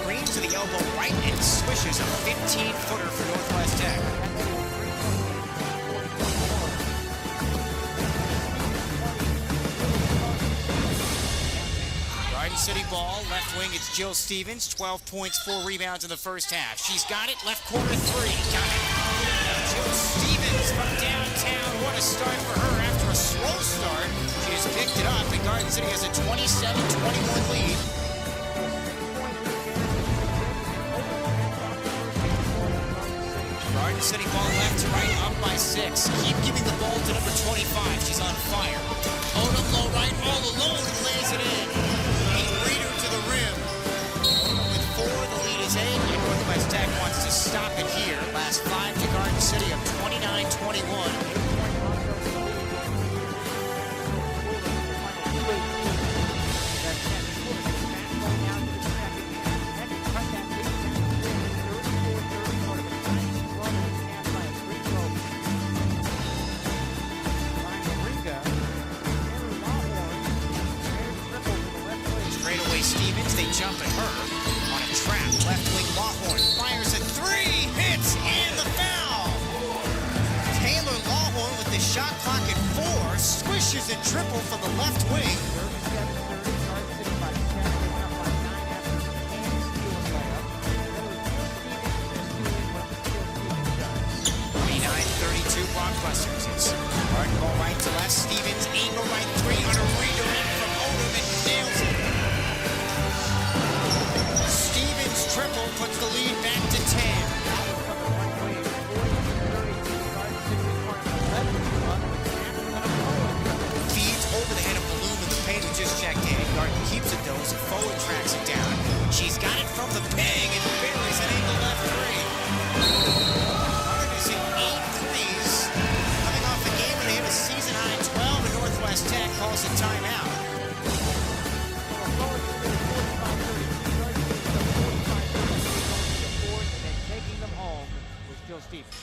screen to the elbow right and swishes a 15-footer for Northwest Tech. Garden City ball, left wing, it's Jill Stevens, 12 points, 4 rebounds in the first half. She's got it, left corner 3, got it. Jill Stevens from downtown, what a start for her after a slow start. She has picked it up, and Garden City has a 27-21 lead. Garden City ball left to right, up by 6. Keep giving the ball to number 25. She's on fire. Odom low right, all alone, lays it in. A reader to the rim. With 4, the lead is 8, and Northwest Tech wants to stop it here. Last 5 to Garden City of 29-21. Stevens, they jump at her on a trap. Left wing Lawhorn fires a 3, hits, and the foul. Taylor Lawhorn with the shot clock at 4, swishes and triple from the left wing. 29-32 Blockbusters. Garden ball right to left. Stevens, angle right 3 on a redirect from Odom and nails it. Triple puts the lead back to 10. Feeds over the head of Balloon with the paint who just checked in. Garden keeps it though as a forward tracks it down. She's got it from the ping and buries an angle left 3. Garden is in 8 threes. Coming off the game when they have a season high 12 and Northwest Tech calls a timeout.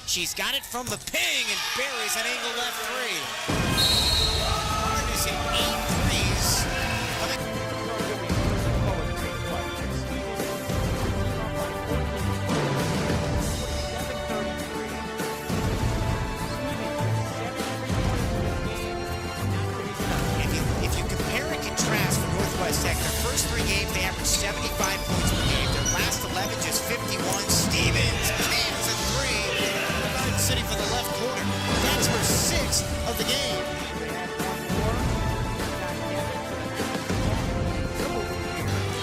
She's got it from the ping and buries an angle left 3. Garden is in 8 threes. If you compare and contrast for Northwest Tech, their first 3 games they averaged 75 points per game. Their last 11 just 51. Stevens cans a 3. City for the left corner. That's her 6th of the game.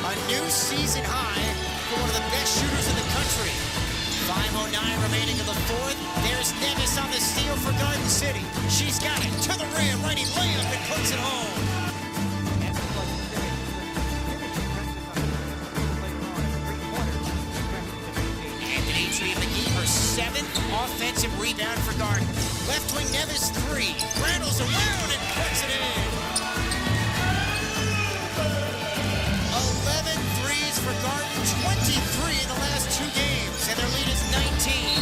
A new season high for one of the best shooters in the country. 5:09 remaining in the 4th. There's Nevis on the steal for Garden City. She's got it to the rim, righty layup and puts it home. Her 7th offensive rebound for Garden. Left wing Nevis 3. Rattles around and puts it in. 11 threes for Garden, 23 in the last 2 games, and their lead is 19.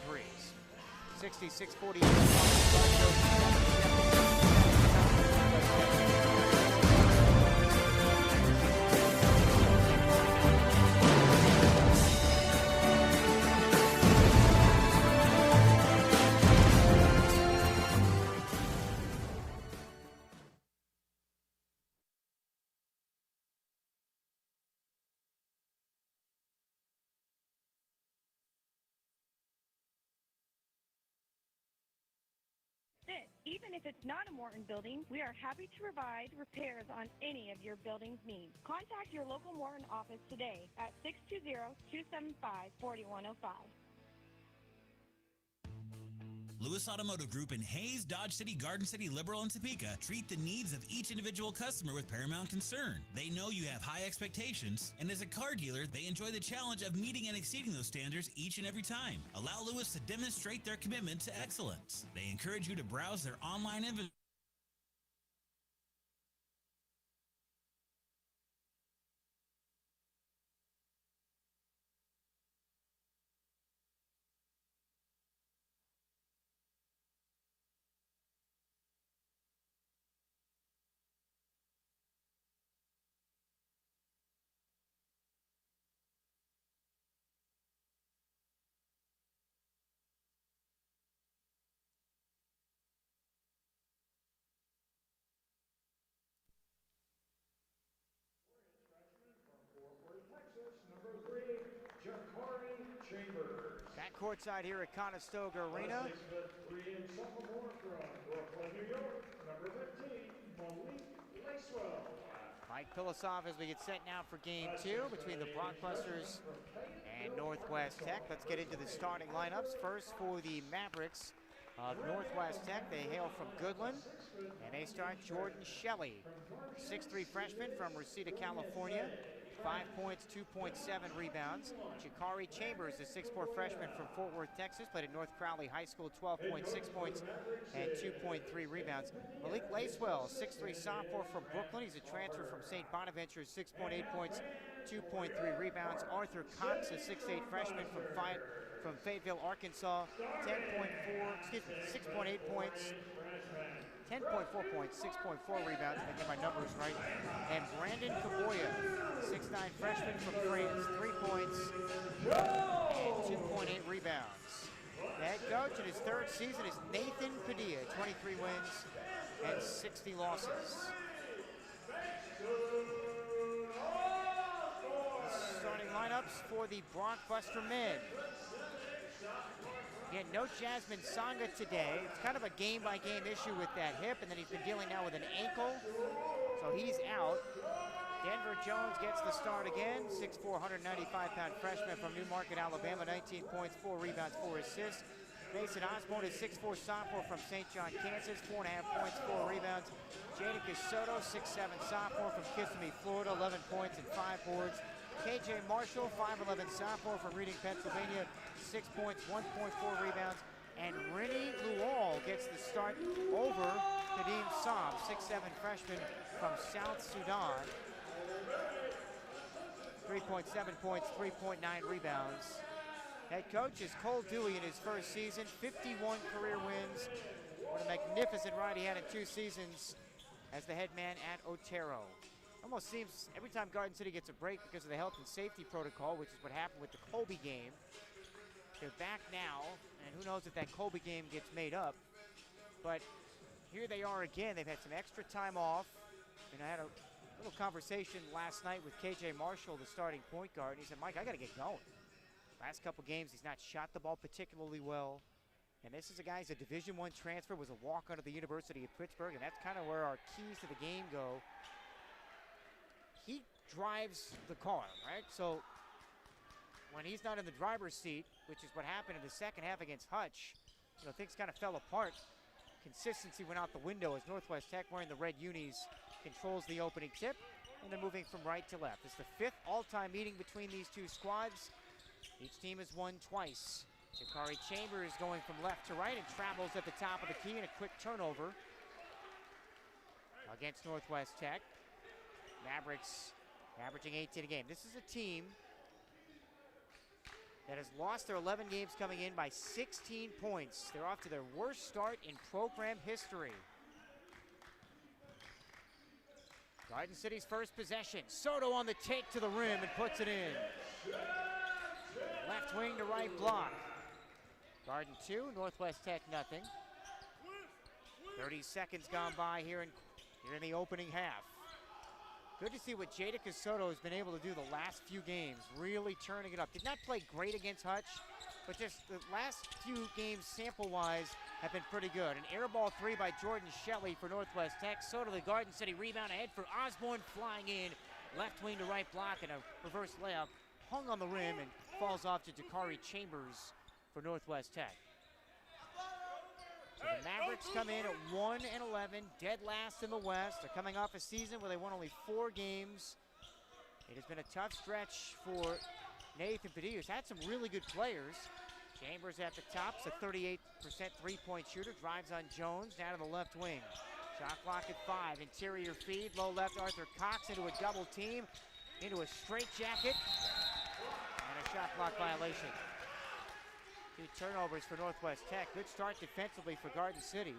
threes. 66-40. Even if it's not a Morton building, we are happy to provide repairs on any of your building's needs. Contact your local Morton office today at 620-275-4105. Lewis Automotive Group in Hayes, Dodge City, Garden City, Liberal, and Topeka treat the needs of each individual customer with paramount concern. They know you have high expectations, and as a car dealer, they enjoy the challenge of meeting and exceeding those standards each and every time. Allow Lewis to demonstrate their commitment to excellence. They encourage you to browse their online inventory. Back courtside here at Conestoga Arena. 6'3" and sophomore from Brooklyn, New York, number 15, Malik Lacewell. Mike Pilasov as we get set now for game 2 between the Blockbusters and Northwest Tech. Let's get into the starting lineups. First for the Mavericks of Northwest Tech. They hail from Goodland, and they start Jordan Shelley, 6'3" freshman from Reseda, California. 5 points, 2.7 rebounds. Chikari Chambers, the 6'4" freshman from Fort Worth, Texas, played at North Crowley High School, 12.6 points and 2.3 rebounds. Malik Lacewell, 6'3" sophomore from Brooklyn. He's a transfer from St. Bonaventure, 6.8 points, 2.3 rebounds. Arthur Cox, a 6'8" freshman from Fayetteville, Arkansas, 6.8 points, 10.4 points, 6.4 rebounds, if I get my numbers right. And Brandon Kaboya, 6'9" freshman from France, 3 points and 2.8 rebounds. The head coach in his third season is Nathan Padilla, 23 wins and 60 losses. Starting lineups for the Blockbuster men. Again, no Jasmine Sanga today. It's kind of a game-by-game issue with that hip, and then he's been dealing now with an ankle, so he's out. Denver Jones gets the start again. 6'4", 195-pound freshman from Newmarket, Alabama. 19 points, 4 rebounds, 4 assists. Mason Osborne is 6'4" sophomore from St. John, Kansas. 4.5 points, 4 rebounds. Jaden Casoto, 6'7" sophomore from Kissimmee, Florida. 11 points and 5 boards. KJ Marshall, 5'11" sophomore from Reading, Pennsylvania. 6 points, 1.4 rebounds. And Rennie Lual gets the start over Kadeem Saab, 6'7" freshman from South Sudan. 3.7 points, 3.9 rebounds. Head coach is Cole Dewey in his first season, 51 career wins. What a magnificent ride he had in 2 seasons as the head man at Otero. Almost seems every time Garden City gets a break because of the health and safety protocol, which is what happened with the Colby game. They're back now, and who knows if that Colby game gets made up. But here they are again. They've had some extra time off. And I had a little conversation last night with KJ Marshall, the starting point guard. And he said, Mike, I got to get going. Last couple games, he's not shot the ball particularly well. And this is a guy, he's a Division I transfer, was a walk out of the University of Pittsburgh, and that's kind of where our keys to the game go. He drives the car, right? So when he's not in the driver's seat, which is what happened in the second half against Hutch, you know, things kind of fell apart. Consistency went out the window as Northwest Tech, wearing the red unis, controls the opening tip, and they're moving from right to left. It's the 5th all-time meeting between these two squads. Each team has won twice. Chikari Chambers going from left to right and travels at the top of the key in a quick turnover against Northwest Tech. Mavericks averaging 18 a game. This is a team that has lost their 11 games coming in by 16 points. They're off to their worst start in program history. Garden City's first possession. Soto on the take to the rim and puts it in. Left wing to right block. Garden 2, Northwest Tech nothing. 30 seconds gone by here in the opening half. Good to see what Jadakiss Soto has been able to do the last few games, really turning it up. Did not play great against Hutch, but just the last few games sample-wise have been pretty good. An air ball 3 by Jordan Shelley for Northwest Tech. Soto, the Garden City rebound ahead for Osborne, flying in. Left wing to right block and a reverse layup. Hung on the rim and falls off to Dakari Chambers for Northwest Tech. So the Mavericks come in at 1-11, dead last in the West. They're coming off a season where they won only 4 games. It has been a tough stretch for Nathan Padilla, who's had some really good players. Chambers at the top, a 38% three-point shooter, drives on Jones, down to the left wing. Shot clock at 5, interior feed, low left Arthur Cox into a double team, into a straight jacket, and a shot clock violation. 2 turnovers for Northwest Tech. Good start defensively for Garden City.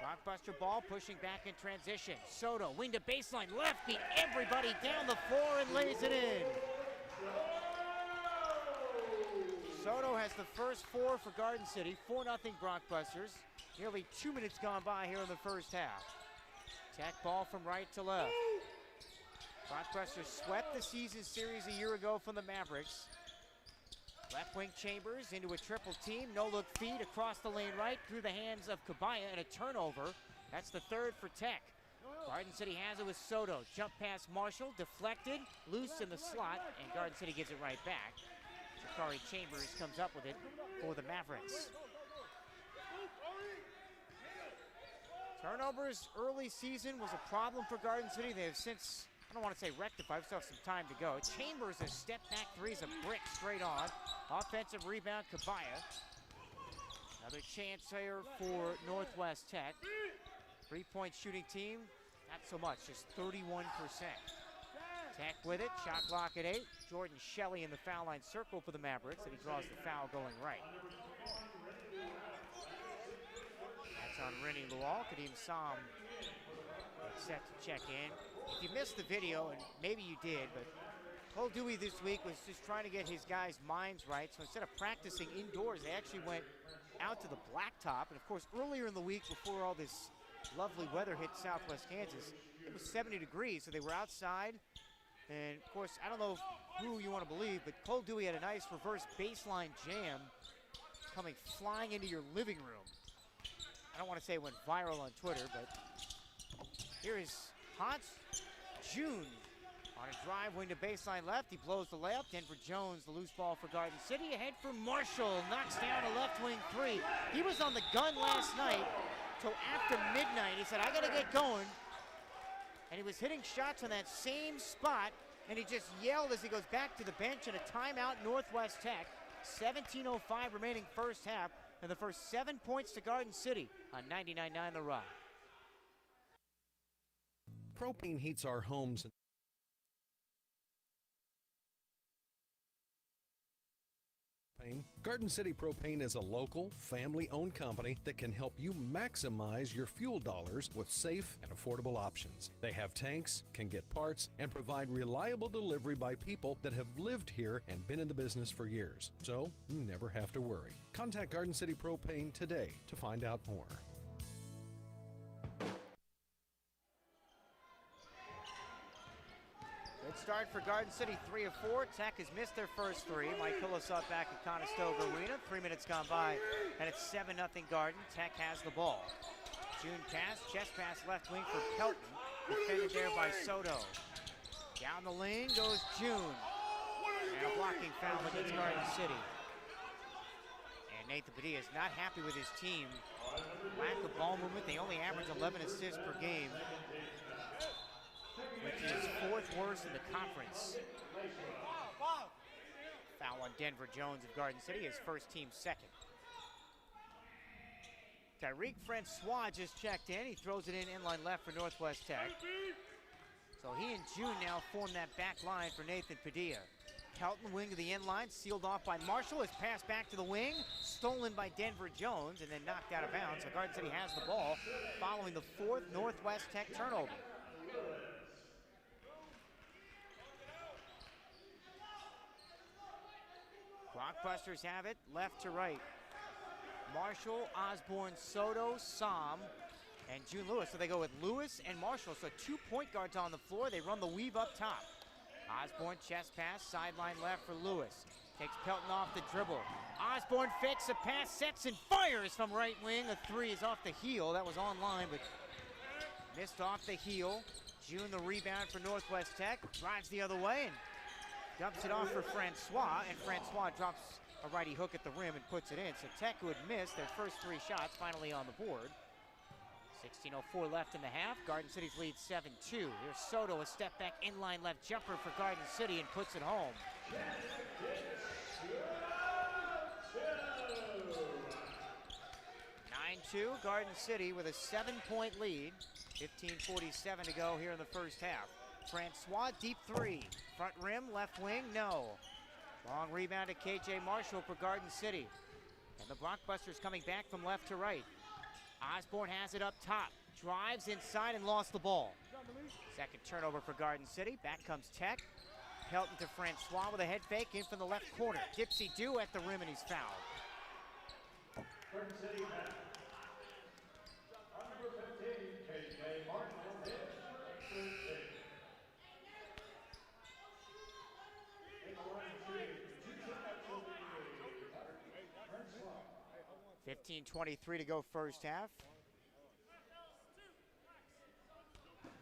Blockbuster ball pushing back in transition. Soto, wing to baseline, left, beat everybody down the floor and lays it in. Soto has the first 4 for Garden City, 4-0 Blockbusters. Nearly 2 minutes gone by here in the first half. Tech ball from right to left. Blockbusters swept the season series a year ago from the Mavericks. Left wing Chambers into a triple team. No-look feed across the lane right through the hands of Kabaya and a turnover. That's the 3rd for Tech. Garden City has it with Soto. Jump pass Marshall, deflected, loose in the slot, and Garden City gets it right back. Dakari Chambers comes up with it for the Mavericks. Turnovers early season was a problem for Garden City. They have since, I don't want to say rectified, we still have some time to go. Chambers, a step back 3 is a brick straight on. Offensive rebound, Kabaya. Another chance here for Northwest Tech. 3-point shooting team, not so much, just 31%. Tech with it, shot clock at 8. Jordan Shelley in the foul line circle for the Mavericks, and he draws the foul going right. That's on Rennie Lual. Kadeem Sam is set to check in. If you missed the video, and maybe you did, but Cole Dewey this week was just trying to get his guys' minds right. So instead of practicing indoors, they actually went out to the blacktop. And of course, earlier in the week, before all this lovely weather hit Southwest Kansas, it was 70 degrees, so they were outside. And of course, I don't know who you want to believe, but Cole Dewey had a nice reverse baseline jam coming flying into your living room. I don't want to say it went viral on Twitter, but here is Hans June on a drive, wing to baseline left. He blows the layup. Denver Jones, the loose ball for Garden City. Ahead for Marshall, knocks down a left wing 3. He was on the gun last night till after midnight. He said, I got to get going. And he was hitting shots on that same spot, and he just yelled as he goes back to the bench and a timeout Northwest Tech. 17:05 remaining first half, and the first 7 points to Garden City on 99.9 The Rock. Propane heats our homes. Garden City Propane is a local, family-owned company that can help you maximize your fuel dollars with safe and affordable options. They have tanks, can get parts, and provide reliable delivery by people that have lived here and been in the business for years. So you never have to worry. Contact Garden City Propane today to find out more. Good start for Garden City, 3 of 4. Tech has missed their first 3. Mike Hillisaw back at Conestoga Arena. 3 minutes gone by, and it's 7-0 Garden. Tech has the ball. June pass, chest pass left wing for Kelton. Defended there by Soto. Down the lane goes June. And a blocking foul against Garden City. And Nathan Padilla is not happy with his team. Lack of ball movement. They only average 11 assists per game, which is 4th worst in the conference. Foul on Denver Jones of Garden City, his first team second. Tyreek Francois just checked in. He throws it in inline left for Northwest Tech. So he and June now form that back line for Nathan Padilla. Pelton wing to the end line, sealed off by Marshall. His pass back to the wing, stolen by Denver Jones, and then knocked out of bounds. So Garden City has the ball following the 4th Northwest Tech turnover. Blockbusters have it left to right. Marshall, Osborne, Soto, Som, and June Lewis. So they go with Lewis and Marshall. So 2 point guards on the floor. They run the weave up top. Osborne chest pass, sideline left for Lewis. Takes Pelton off the dribble. Osborne fakes a pass, sets and fires from right wing. A 3 is off the heel. That was online, but missed off the heel. June the rebound for Northwest Tech. Drives the other way and dumps it off for Francois. And Francois drops a righty hook at the rim and puts it in. So Tech, who had missed their first 3 shots, finally on the board. 16:04 left in the half. Garden City's lead 7-2. Here's Soto, a step back inline left jumper for Garden City and puts it home. 9-2, Garden City with a 7-point lead. 15:47 to go here in the first half. Francois, deep 3. Front rim, left wing, no. Long rebound to KJ Marshall for Garden City. And the Blockbusters coming back from left to right. Osborne has it up top, drives inside and lost the ball. Second turnover for Garden City. Back comes Tech. Pelton to Francois with a head fake in from the left corner. Dipsy Do at the rim and he's fouled. Garden City foul. On number 15, KJ Marshall, hit. 13. In the line shooting, 2 shots will be Francois. 15:23 to go first half.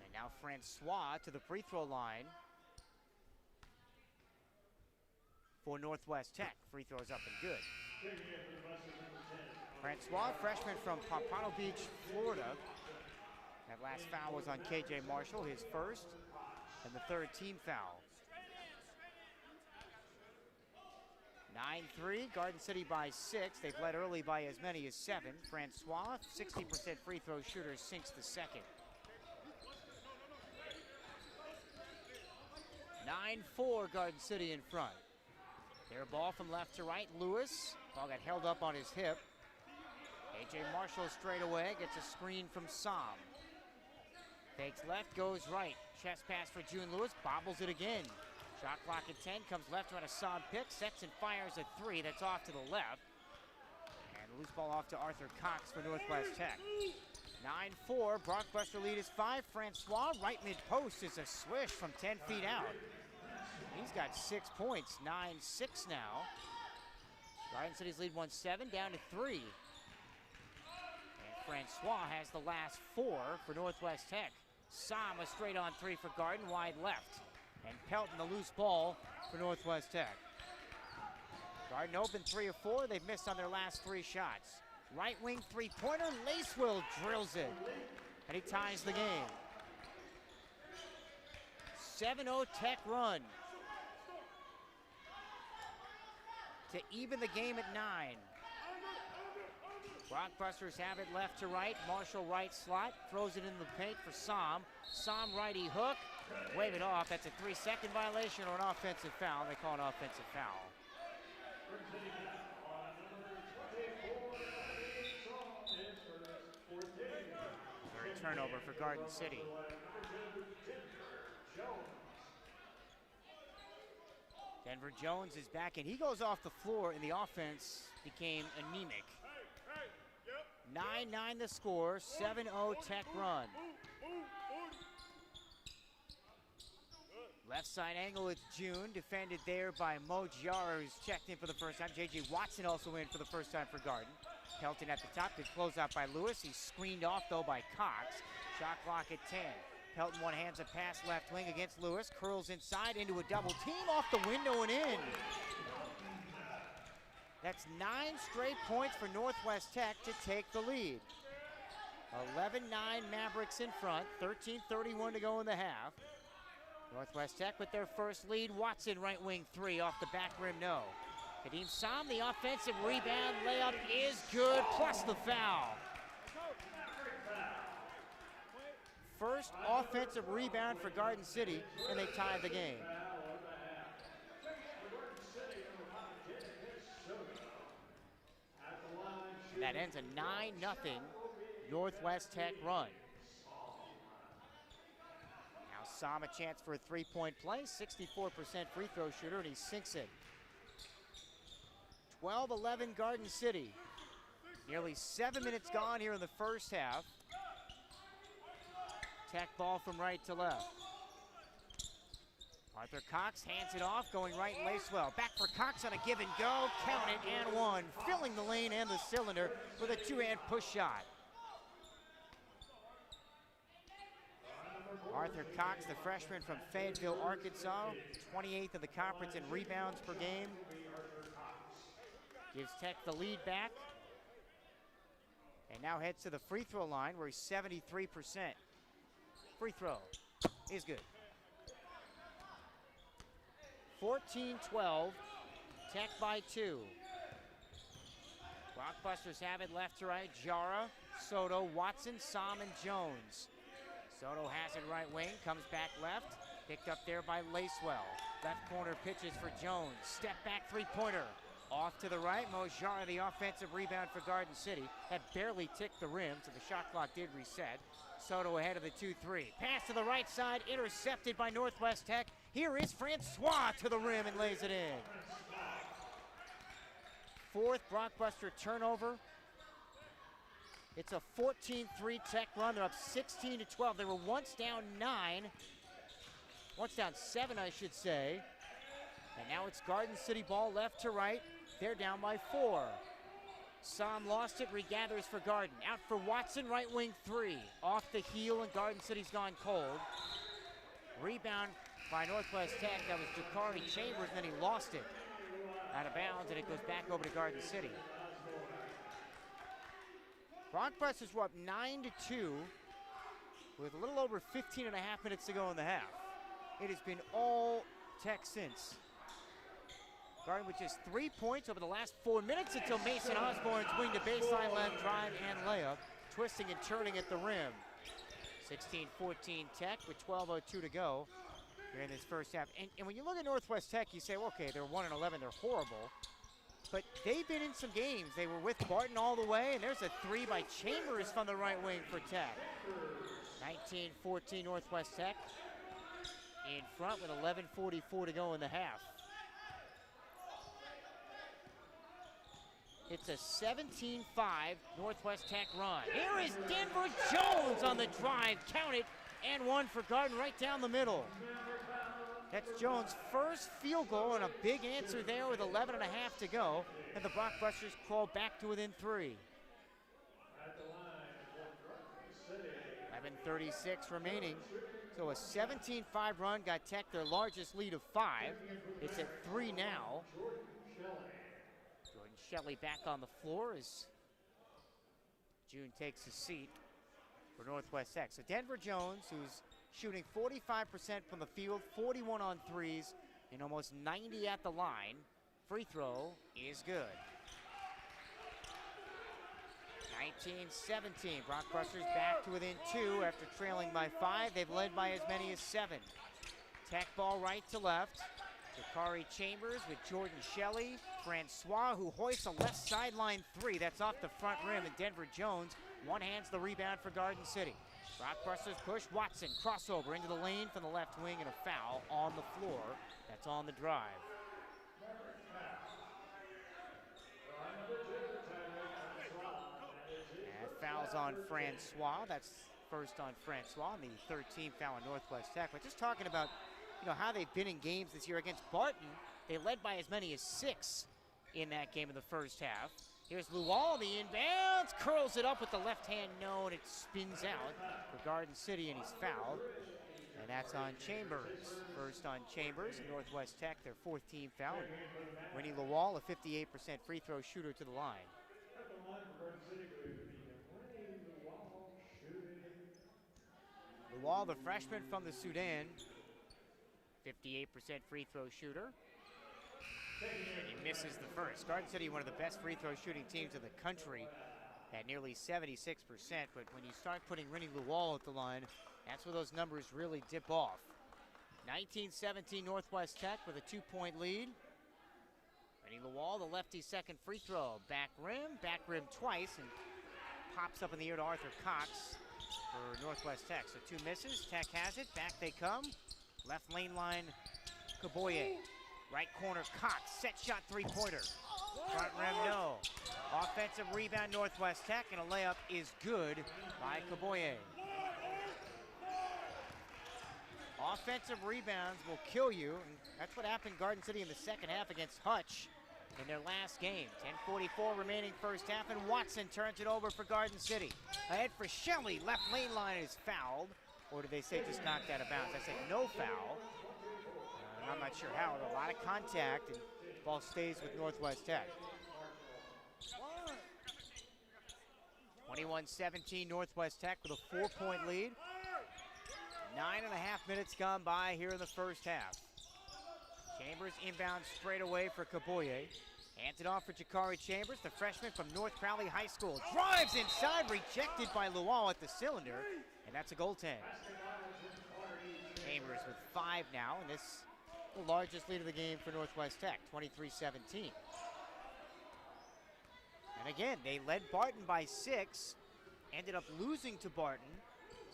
And now Francois to the free throw line for Northwest Tech. Free throws up and good. Francois, freshman from Pompano Beach, Florida. That last foul was on KJ Marshall, his first, and the 3rd team foul. 9-3, Garden City by 6. They've led early by as many as 7. Francois, 60% free throw shooter, sinks the second. 9-4, Garden City in front. Their ball from left to right. Lewis, ball got held up on his hip. KJ Marshall straight away, gets a screen from Som. Fakes left, goes right. Chest pass for June Lewis, bobbles it again. Shot clock at 10, comes left on a Som pick, sets and fires a 3, that's off to the left. And the loose ball off to Arthur Cox for Northwest Tech. 9-4, Blockbuster lead is 5. Francois, right mid-post is a swish from 10 feet out. He's got 6 points, 9-6 now. Garden City's lead 1-7, down to 3. And Francois has the last 4 for Northwest Tech. Som a straight on 3 for Garden, wide left. And Pelton the loose ball for Northwest Tech. Garden open 3 of 4. They've missed on their last 3 shots. Right wing 3-pointer, Lacewell drills it. And he ties the game. 7-0 Tech run. To even the game at 9. Blockbusters have it left to right. Marshall right slot, throws it in the paint for Som. Som righty hook, wave it off. That's a 3-second violation or an offensive foul. They call it an offensive foul. Third turnover for Garden City. Denver Jones is back, and he goes off the floor, and the offense became anemic. 9-9 the score, 7-0 Tech run. Left side angle, it's June, defended there by Mo Giara, who's checked in for the first time. J.J. Watson also in for the first time for Garden. Pelton at the top, good closeout by Lewis. He's screened off, though, by Cox. Shot clock at 10. Pelton one hands a pass left wing against Lewis, curls inside into a double team, off the window and in. That's 9 straight points for Northwest Tech to take the lead. 11-9 Mavericks in front, 13:31 to go in the half. Northwest Tech with their first lead. Watson right wing 3 off the back rim, no. Kadeem Som, the offensive rebound layup is good, plus the foul. First offensive rebound for Garden City, and they tied the game. that ends a 9-0 Northwest Tech run. Now Sam a chance for a three-point play, 64% free throw shooter, and he sinks it. 12-11 Garden City. Nearly 7 minutes gone here in the first half. Tech ball from right to left. Arthur Cox hands it off, going right Lacewell. Back for Cox on a give and go. Count it, and one. Filling the lane and the cylinder with a two-hand push shot. Arthur Cox, the freshman from Fayetteville, Arkansas, 28th in the conference in rebounds per game. Gives Tech the lead back. And now heads to the free throw line where he's 73%. Free throw is good. 14-12, Tech by 2. Blockbusters have it left to right. Jara, Soto, Watson, Sam, and Jones. Soto has it right wing, comes back left. Picked up there by Lacewell. Left corner pitches for Jones. Step back three-pointer. Off to the right, Mojara, the offensive rebound for Garden City. That barely ticked the rim, so the shot clock did reset. Soto ahead of the 2-3. Pass to the right side, intercepted by Northwest Tech. Here is Francois to the rim and lays it in. Fourth Blockbuster turnover. It's a 14-3 Tech run. They're up 16-12. They were once down 7, I should say. And now it's Garden City ball left to right. They're down by 4. Sam lost it, regathers for Garden. Out for Watson, right wing 3. Off the heel, and Garden City's gone cold. Rebound by Northwest Tech. That was Jakari Chambers, and then he lost it out of bounds, and it goes back over to Garden City. Blockbusters were up 9-2 with a little over 15 and a half minutes to go in the half. It has been all Tech since. Garden with just 3 points over the last 4 minutes until Mason Osborne's wing to baseline left drive and layup, twisting and turning at the rim. 16-14 Tech with 12:02 to go here in this first half. And when you look at Northwest Tech, you say, well, okay, they're 1-11, they're horrible. But they've been in some games. They were with Barton all the way, and there's a 3 by Chambers from the right wing for Tech. 19-14 Northwest Tech in front with 11:44 to go in the half. It's a 17-5 Northwest Tech run. Here is Denver Jones on the drive. Count it, and one for Garden right down the middle. That's Jones' first field goal, and a big answer there with 11 and a half to go. And the Blockbusters crawl back to within 3. 11:36 remaining. So a 17-5 run got Tech their largest lead of 5. It's at 3 now. Jordan Shelley back on the floor as June takes a seat for Northwest Tech. So Denver Jones, who's shooting 45% from the field, 41 on threes, and almost 90 at the line. Free throw is good. 19-17, Blockbusters back to within 2 after trailing by 5. They've led by as many as 7. Tech ball right to left. Jakari Chambers with Jordan Shelley. Francois, who hoists a left sideline 3. That's off the front rim, and Denver Jones one-hands the rebound for Garden City. Blockbusters push. Watson crossover into the lane from the left wing, and a foul on the floor. That's on the drive. And foul's on Francois. That's first on Francois, and the 13th foul on Northwest Tech. But just talking about, how they've been in games this year against Barton, they led by as many as 6 in that game in the first half. Here's Lual, the inbounds, curls it up with the left hand, no, and it spins out for Garden City, and he's fouled. And that's on Chambers. First on Chambers, Northwest Tech, their 4th team foul. Winnie Lual, a 58% free throw shooter, to the line. Lual, the freshman from the Sudan, 58% free throw shooter. And he misses the first. Garden City, one of the best free throw shooting teams in the country at nearly 76%. But when you start putting Rennie Lual at the line, that's where those numbers really dip off. 19-17 Northwest Tech with a 2-point lead. Vinny Lawal, the lefty second free throw. Back rim twice, and pops up in the air to Arthur Cox for Northwest Tech. So 2 misses, Tech has it, back they come. Left lane line, Kaboye. Right corner, Cox, set shot three-pointer. Front rim, no. Offensive rebound, Northwest Tech, and a layup is good by Kaboye. Offensive rebounds will kill you, and that's what happened Garden City in the second half against Hutch in their last game. 10:44 remaining first half, and Watson turns it over for Garden City. Ahead for Shelley, left lane line is fouled, or did they say just knocked out of bounds? I said no foul. I'm not sure how, a lot of contact, and the ball stays with Northwest Tech. 21-17 Northwest Tech with a 4-point lead. 9.5 minutes gone by here in the first half. Chambers inbound straight away for Kaboye. Hands it off for Jakari Chambers, the freshman from North Crowley High School. Drives inside, rejected by Luau at the cylinder, and that's a goaltend. Chambers with 5 now, and this is the largest lead of the game for Northwest Tech, 23-17. And again, they led Barton by 6, ended up losing to Barton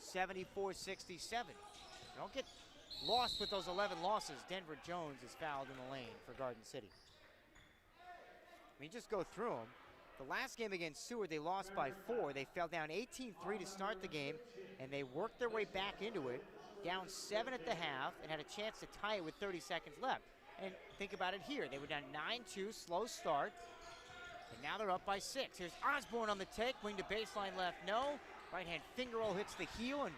74-67. Don't get lost with those 11 losses. Denver Jones is fouled in the lane for Garden City. I mean, just go through them. The last game against Seward, they lost by 4. They fell down 18-3 to start the game, and they worked their way back into it, down 7 at the half, and had a chance to tie it with 30 seconds left. And think about it here. They were down 9-2, slow start, and now they're up by 6. Here's Osborne on the take, wing to baseline left, no. Right-hand finger roll hits the heel, and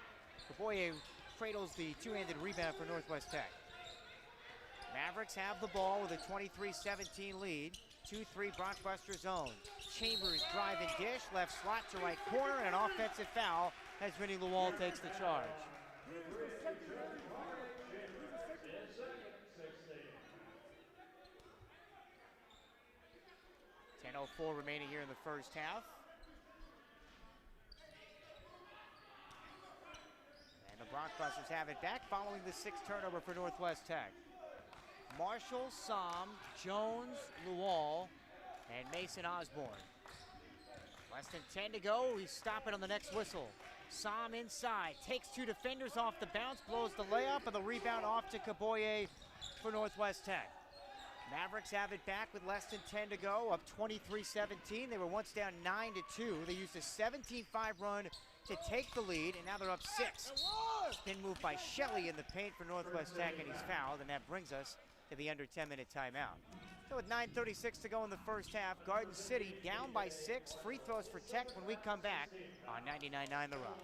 Kaboye cradles the two-handed rebound for Northwest Tech. Mavericks have the ball with a 23-17 lead. 2-3 Bronxbuster zone. Chambers drive and dish, left slot to right corner, and an offensive foul as Vinny Lawal takes the charge. 10:04 remaining here in the first half. And the Bronxbusters have it back following the 6th turnover for Northwest Tech. Marshall, Som, Jones, Lual, and Mason Osborne. Less than 10 to go. He's stopping on the next whistle. Som inside, takes 2 defenders off the bounce, blows the layup, and the rebound off to Kaboye for Northwest Tech. Mavericks have it back with less than 10 to go, up 23-17. They were once down 9-2. They used a 17-5 run to take the lead, and now they're up 6. Spin move by Shelley in the paint for Northwest Tech, and he's fouled, and that brings us to the under 10-minute timeout. So with 9:36 to go in the first half, Garden City down by 6. Free throws for Tech when we come back on 99.9 The Rock.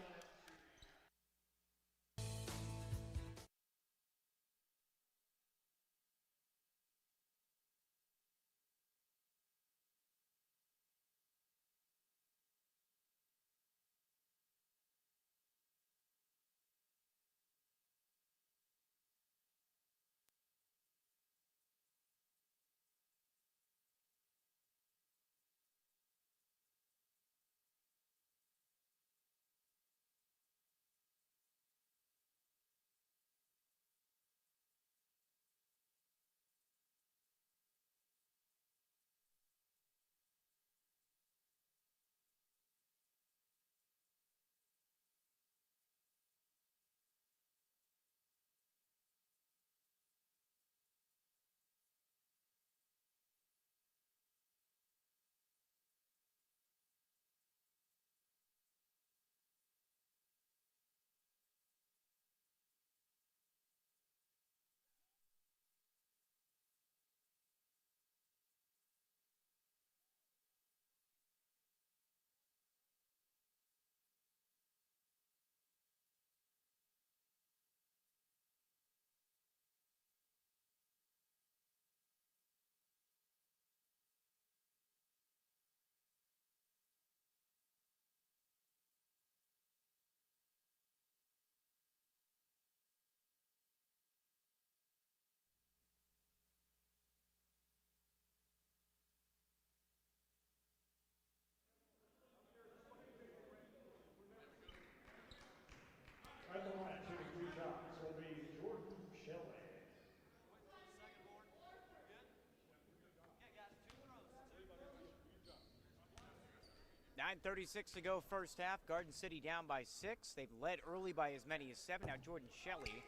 9:36 to go first half. Garden City down by 6. They've led early by as many as 7. Now Jordan Shelley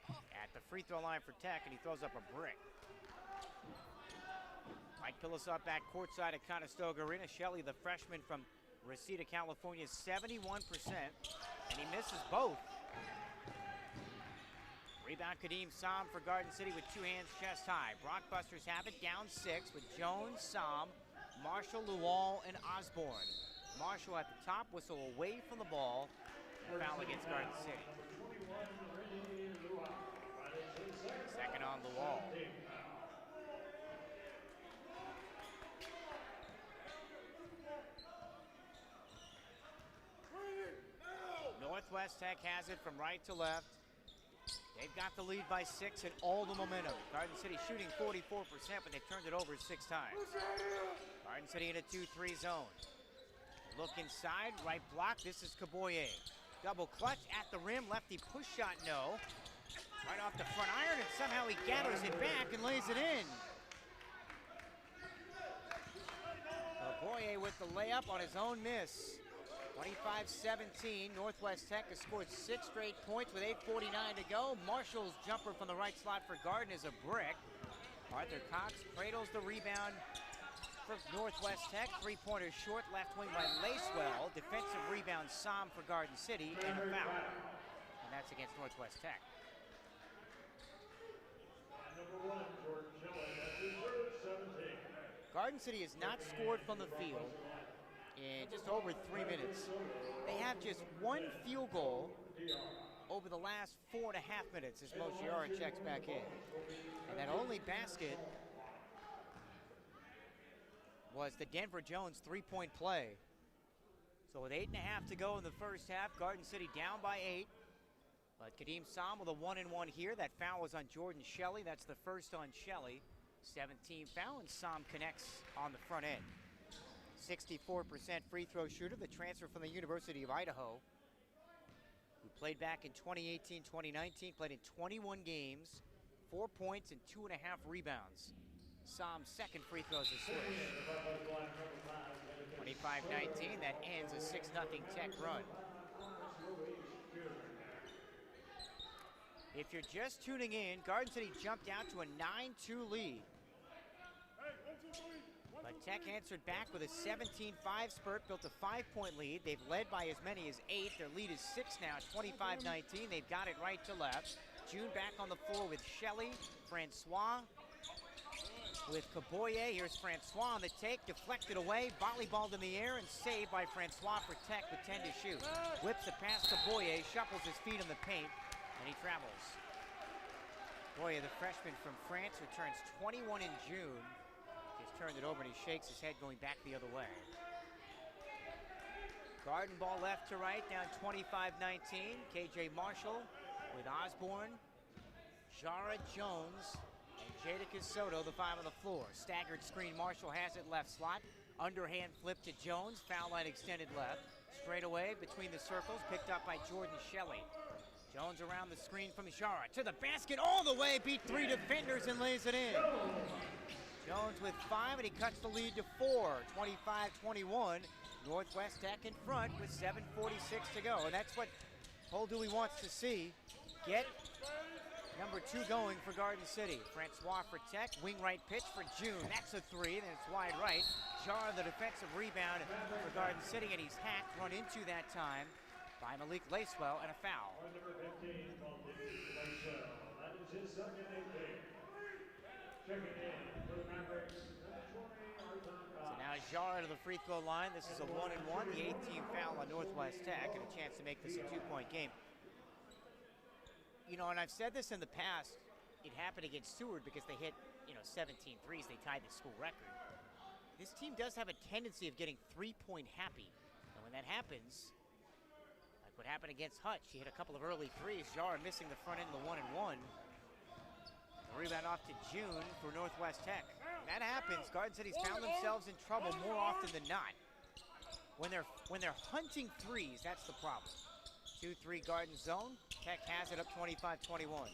at the free throw line for Tech, and he throws up a brick. Mike Pillisop back courtside at Conestoga Arena. Shelley, the freshman from Reseda, California, 71%, and he misses both. Rebound Kadeem Sam for Garden City with 2 hands chest high. Brockbusters have it down 6 with Jones, Sam, Marshall, Lual, and Osborne. Marshall at the top, whistle away from the ball. Foul against Garden City. Second on Lual. Northwest Tech has it from right to left. They've got the lead by 6 and all the momentum. Garden City shooting 44%, but they've turned it over 6 times. Garden City in a 2-3 zone. Look inside, right block. This is Kaboye. Double clutch at the rim. Lefty push shot, no. Right off the front iron, and somehow he gathers it back and lays it in. Kaboye with the layup on his own miss. 25-17, Northwest Tech has scored 6 straight points with 8:49 to go. Marshall's jumper from the right slot for Garden is a brick. Arthur Cox cradles the rebound for Northwest Tech. 3-pointer short, left wing by Lacewell. Defensive rebound, Sam for Garden City, and a foul. And that's against Northwest Tech. Number 1, Jordan Shelley, that's his first 17. Garden City has not scored from the field in just over 3 minutes. They have just 1 field goal over the last 4.5 minutes as Moshiara checks back in. And that only basket was the Denver Jones 3-point play. So with 8.5 to go in the first half, Garden City down by 8. But Kadeem Sam with a 1-and-1 here. That foul was on Jordan Shelley. That's the first on Shelley. 17 foul, and Sam connects on the front end. 64% free throw shooter, the transfer from the University of Idaho, who played back in 2018-2019, played in 21 games, 4 points and 2.5 rebounds. Sam's second free throw is a switch. 25-19, that ends a 6-0 Tech run. If you're just tuning in, Garden City jumped out to a 9-2 lead. But Tech answered back with a 17-5 spurt, built a 5-point lead. They've led by as many as 8. Their lead is 6 now, 25-19. They've got it right to left. June back on the floor with Shelley, Francois with Kaboye. Here's Francois on the take, deflected away, volleyballed in the air, and saved by Francois for Tech with 10 to shoot. Whips it past Kaboye, shuffles his feet in the paint, and he travels. Kaboye, the freshman from France, who turns 21 in June. Turned it over and he shakes his head going back the other way. Garden ball left to right, down 25-19. KJ Marshall with Osborne, Jara Jones, and Jadakiss Soto, the 5 on the floor. Staggered screen, Marshall has it left slot. Underhand flip to Jones, foul line extended left. Straight away between the circles, picked up by Jordan Shelley. Jones around the screen from Jara to the basket all the way, beat 3 defenders and lays it in. Jones with 5, and he cuts the lead to 4, 25-21. Northwest Tech in front with 7:46 to go, and that's what Cole Dewey wants to see. Get number 2 going for Garden City. Francois for Tech, wing right pitch for June. That's a 3, then it's wide right. Jar the defensive rebound for Garden City, and he's hacked, run into that time by Malik Lacewell, and a foul. Number 15, Lacewell. That is his second 18. Checking in. So now Jar to the free throw line. This is a 1-and-1, the 18th foul on Northwest Tech, and a chance to make this a 2-point game. You know, and I've said this in the past, it happened against Seward because they hit, 17 threes. They tied the school record. This team does have a tendency of getting 3-point happy. And when that happens, like what happened against Hutch, he hit a couple of early threes. Jar missing the front end of the 1-and-1. Rebound off to June for Northwest Tech. That happens. Garden City's found themselves in trouble more often than not. When they're hunting threes, that's the problem. 2-3 Garden zone. Tech has it up 25-21.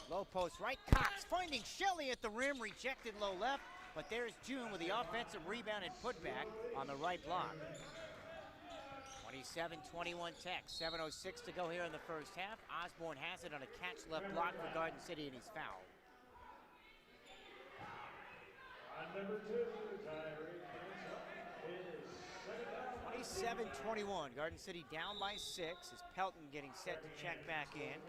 Low post right. Cox finding Shelley at the rim. Rejected low left. But there's June with the offensive rebound and putback on the right block. 27-21 Tech, 7:06 to go here in the first half. Osborne has it on a catch left block for Garden City, and he's fouled. On number 2, Tyree is 27-21, Garden City down by 6 as Pelton getting set to check back in.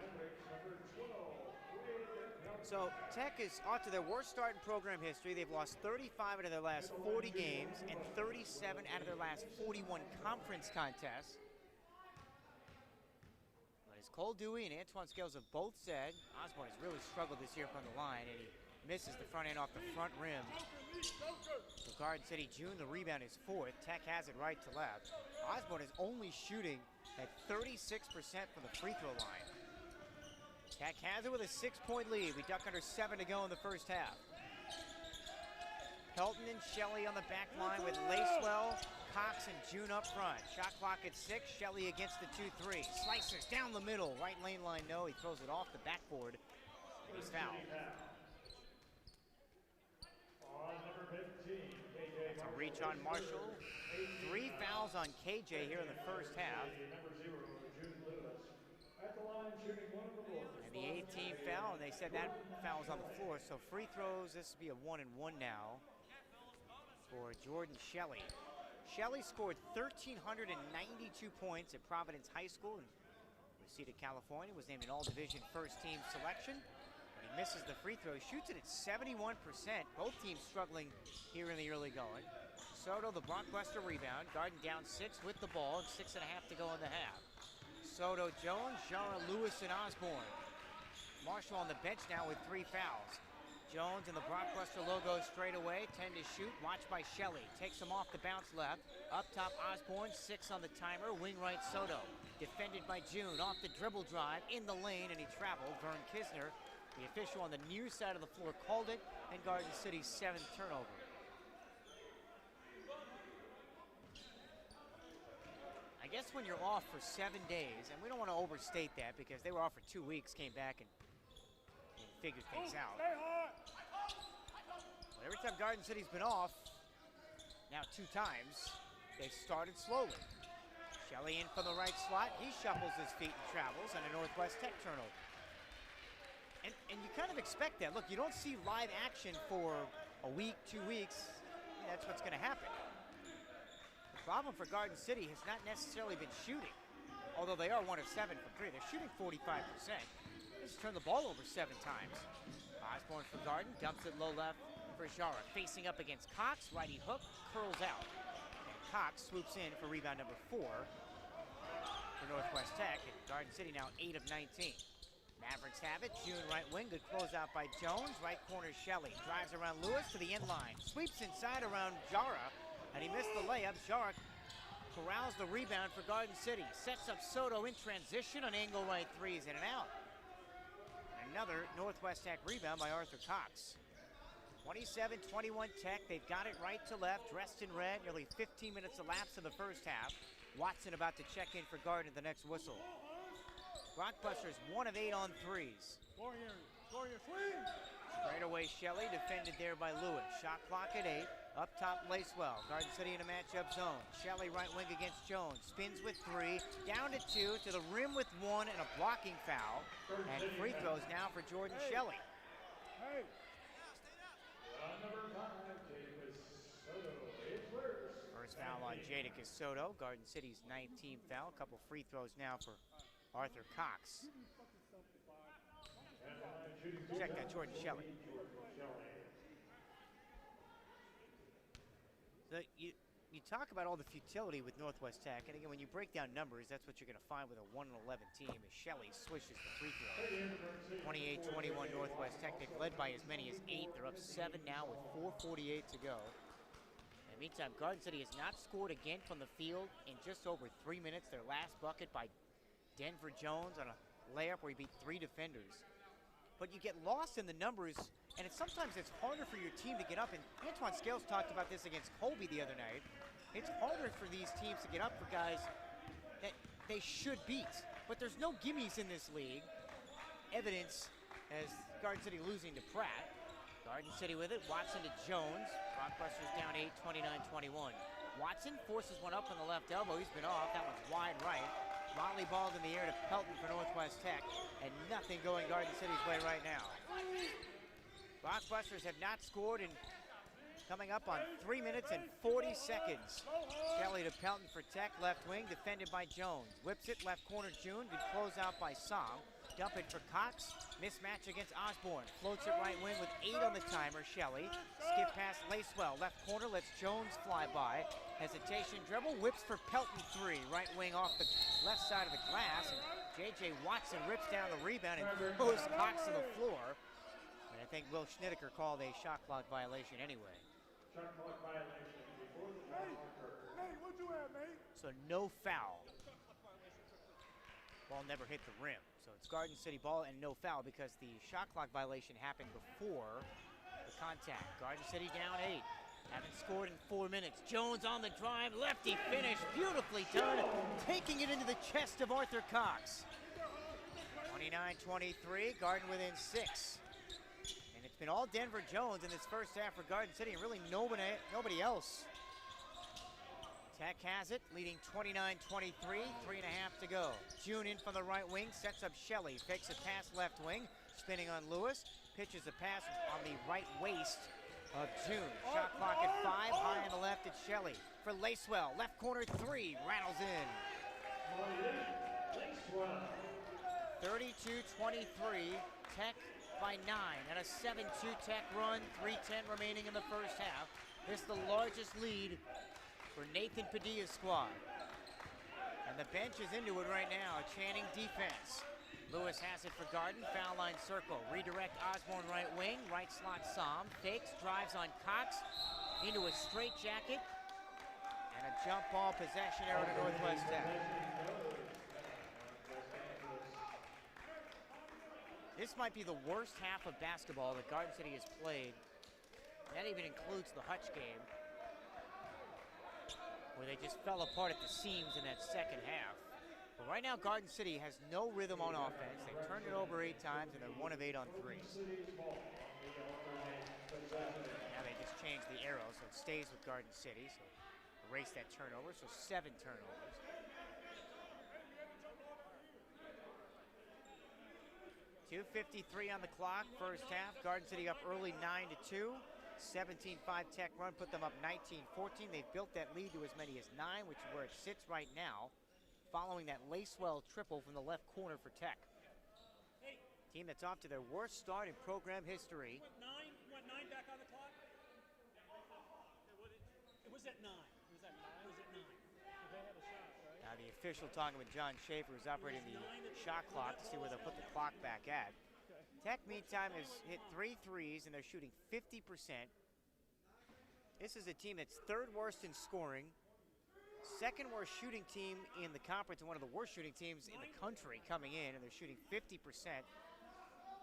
So Tech is off to their worst start in program history. They've lost 35 out of their last 40 games and 37 out of their last 41 conference contests. But as Cole Dewey and Antoine Scales have both said, Osborne has really struggled this year from the line, and he misses the front end off the front rim. For Garden City, June, the rebound is 4th. Tech has it right to left. Osborne is only shooting at 36% from the free throw line. Tech has it with a 6-point lead. We duck under 7 to go in the first half. Pelton and Shelley on the back line with Lacewell, Cox, and June up front. Shot clock at 6. Shelley against the 2-3. Slices down the middle. Right lane line, no. He throws it off the backboard, and he's fouled. on number 15, KJ. That's a reach on Marshall. 3 fouls on KJ here in the first half. Number 0, June Lewis. At the line, shooting 1 of the board. And the 18th foul, and they said that foul was on the floor. So free throws, this will be a 1-and-1 now for Jordan Shelley. Shelley scored 1,392 points at Providence High School in Reseda, California. Was named an all-division first-team selection. But he misses the free throw. Shoots it at 71%. Both teams struggling here in the early going. Soto, the blockbuster rebound. Garden down 6 with the ball, and 6.5 to go in the half. Soto, Jones, Jara, Lewis, and Osborne. Marshall on the bench now with 3 fouls. Jones in the blockbuster logo straight away, 10 to shoot, watched by Shelley. Takes him off the bounce left. Up top, Osborne, 6 on the timer. Wing right, Soto. Defended by June, off the dribble drive, in the lane, and he traveled. Vern Kisner, the official on the near side of the floor, called it, and Garden City's 7th turnover. I guess when you're off for 7 days, and we don't want to overstate that because they were off for 2 weeks, came back and figured things out. But every time Garden City's been off, now 2 times, they started slowly. Shelley in from the right slot. He shuffles his feet and travels on a Northwest Tech turnover. And you kind of expect that. Look, you don't see live action for a week, 2 weeks. That's what's going to happen. The problem for Garden City has not necessarily been shooting, although they are 1 of 7 from 3. They're shooting 45%. They just turned the ball over 7 times. Osborne for Garden, dumps it low left for Jara. Facing up against Cox, righty hook, curls out. And Cox swoops in for rebound number 4 for Northwest Tech. And Garden City now 8 of 19. Mavericks have it. June right wing, good closeout by Jones. Right corner, Shelley. Drives around Lewis to the end line. Sweeps inside around Jara, and he missed the layup. Jara corrals the rebound for Garden City. Sets up Soto in transition on angle right threes, in and out. Another Northwest Tech rebound by Arthur Cox. 27-21 Tech. They've got it right to left, dressed in red. Nearly 15 minutes elapsed in the first half. Watson about to check in for Garden at the next whistle. Blockbusters 1 of 8 on threes. Straight away Shelley, defended there by Lewis. Shot clock at 8. Up top, Lacewell. Garden City in a matchup zone. Shelley right wing against Jones. Spins with 3. Down to 2. To the rim with 1 and a blocking foul. And free throws now for Jordan Shelley. First foul on Jadakiss Soto. Garden City's 19th foul. A couple free throws now for Arthur Cox. Check that, Jordan Shelley. So you talk about all the futility with Northwest Tech, and again, when you break down numbers, that's what you're going to find with a 1-11 team, as Shelley swishes the free throw. 28-21 Northwest Tech. They've led by as many as 8. They're up 7 now with 4:48 to go. In the meantime, Garden City has not scored again from the field in just over 3 minutes. Their last bucket by Denver Jones on a layup where he beat 3 defenders. But you get lost in the numbers, and sometimes it's harder for your team to get up. And Antoine Scales talked about this against Colby the other night. It's harder for these teams to get up for guys that they should beat. But there's no gimmies in this league. Evidence as Garden City losing to Pratt. Garden City with it. Watson to Jones. Rockbusters down 8, 29-21. Watson forces one up on the left elbow. He's been off. That one's wide right. Volley balled in the air to Pelton for Northwest Tech. And nothing going Garden City's way right now. Rockbusters have not scored in coming up on 3 minutes and 40 seconds. Shelley to Pelton for Tech. Left wing defended by Jones. Whips it left corner June. Good close out by Song. Dump it for Cox. Mismatch against Osborne. Floats it right wing with 8 on the timer. Shelley. Skip past Lacewell. Left corner lets Jones fly by. Hesitation dribble. Whips for Pelton 3. Right wing off the left side of the glass. And J.J. Watson rips down the rebound and throws Cox to the floor. And I think Will Schnittiker called a shot clock violation anyway. Shot clock violation before the shot clock occurred. Nate, what'd you have, Nate? So no foul. Ball never hit the rim. So it's Garden City ball and no foul because the shot clock violation happened before the contact. Garden City down 8. Haven't scored in 4 minutes. Jones on the drive. Lefty finish. Beautifully done. Taking it into the chest of Arthur Cox. 29-23. Garden within 6. And it's been all Denver Jones in this first half for Garden City and really nobody else. Tech has it, leading 29-23, 3.5 to go. June in from the right wing, sets up Shelley, fakes a pass left wing, spinning on Lewis, pitches a pass on the right waist of June. Shot clock at 5, high on the left at Shelley. For Lacewell, left corner 3, rattles in. 32-23, Tech by 9, and a 7-2 Tech run, 3:10 remaining in the first half. This is the largest lead for Nathan Padilla's squad. And the bench is into it right now, chanting defense. Lewis has it for Garden, foul line circle. Redirect Osborne right wing, right slot Som. Fakes, drives on Cox, into a straight jacket. And a jump ball possession arrow to Northwest Tech. This might be the worst half of basketball that Garden City has played. That even includes the Hutch game, where they just fell apart at the seams in that second half. But right now, Garden City has no rhythm on offense. They've turned it over 8 times, and they're 1 of 8 on threes. Now they just changed the arrow, so it stays with Garden City. So erase that turnover, so 7 turnovers. .253 on the clock, first half. Garden City up early 9-2. 17-5 Tech run put them up 19-14. They've built that lead to as many as 9, which is where it sits right now, following that Lacewell triple from the left corner for Tech. Team that's off to their worst start in program history. What, 9 back on the clock? It was at 9. Was that 9? Was it 9? They have a shot, right? Now the official talking with John Schaefer, who's operating the shot clock to see where they'll put the clock back at. Tech, meantime, has hit 3 threes, and they're shooting 50%. This is a team that's 3rd worst in scoring, 2nd worst shooting team in the conference, and one of the worst shooting teams in the country coming in, and they're shooting 50%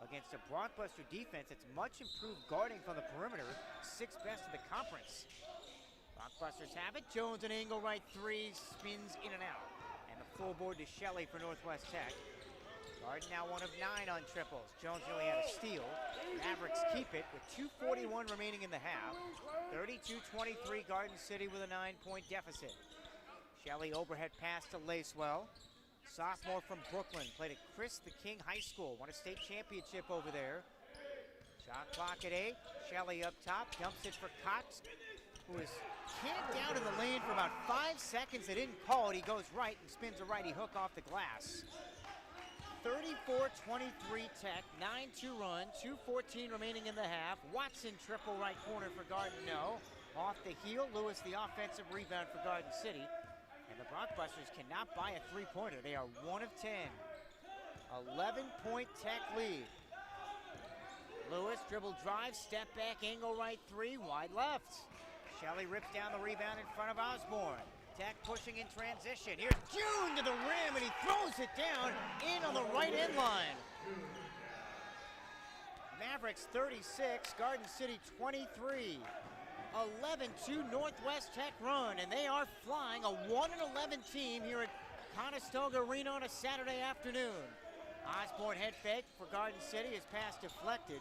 against a blockbuster defense that's much improved guarding from the perimeter, 6th best in the conference. Blockbusters have it. Jones an angle right 3, spins in and out. And the full board to Shelley for Northwest Tech. Garden now 1 of 9 on triples. Jones really had a steal. Mavericks keep it with 2:41 remaining in the half. 32-23, Garden City with a 9-point deficit. Shelley overhead pass to Lacewell. Sophomore from Brooklyn, played at Chris the King High School. Won a state championship over there. Shot clock at 8. Shelley up top, dumps it for Cox, who is camped out in the lane for about 5 seconds. They didn't call it. He goes right and spins a righty hook off the glass. 34-23 Tech, 9-2 run, 2:14 remaining in the half. Watson triple right corner for Garden, no. Off the heel, Lewis the offensive rebound for Garden City. And the Blockbusters cannot buy a 3-pointer. They are 1 of 10. 11-point Tech lead. Lewis dribble drive, step back, angle right 3, wide left. Shelley rips down the rebound in front of Osborne. Tech pushing in transition. Here's June to the rim, and he throws it down in on the right end line. Mavericks 36, Garden City 23. 11-2 Northwest Tech run, and they are flying, a 1-11 team here at Conestoga Arena on a Saturday afternoon. Osborne head fake for Garden City, his pass deflected.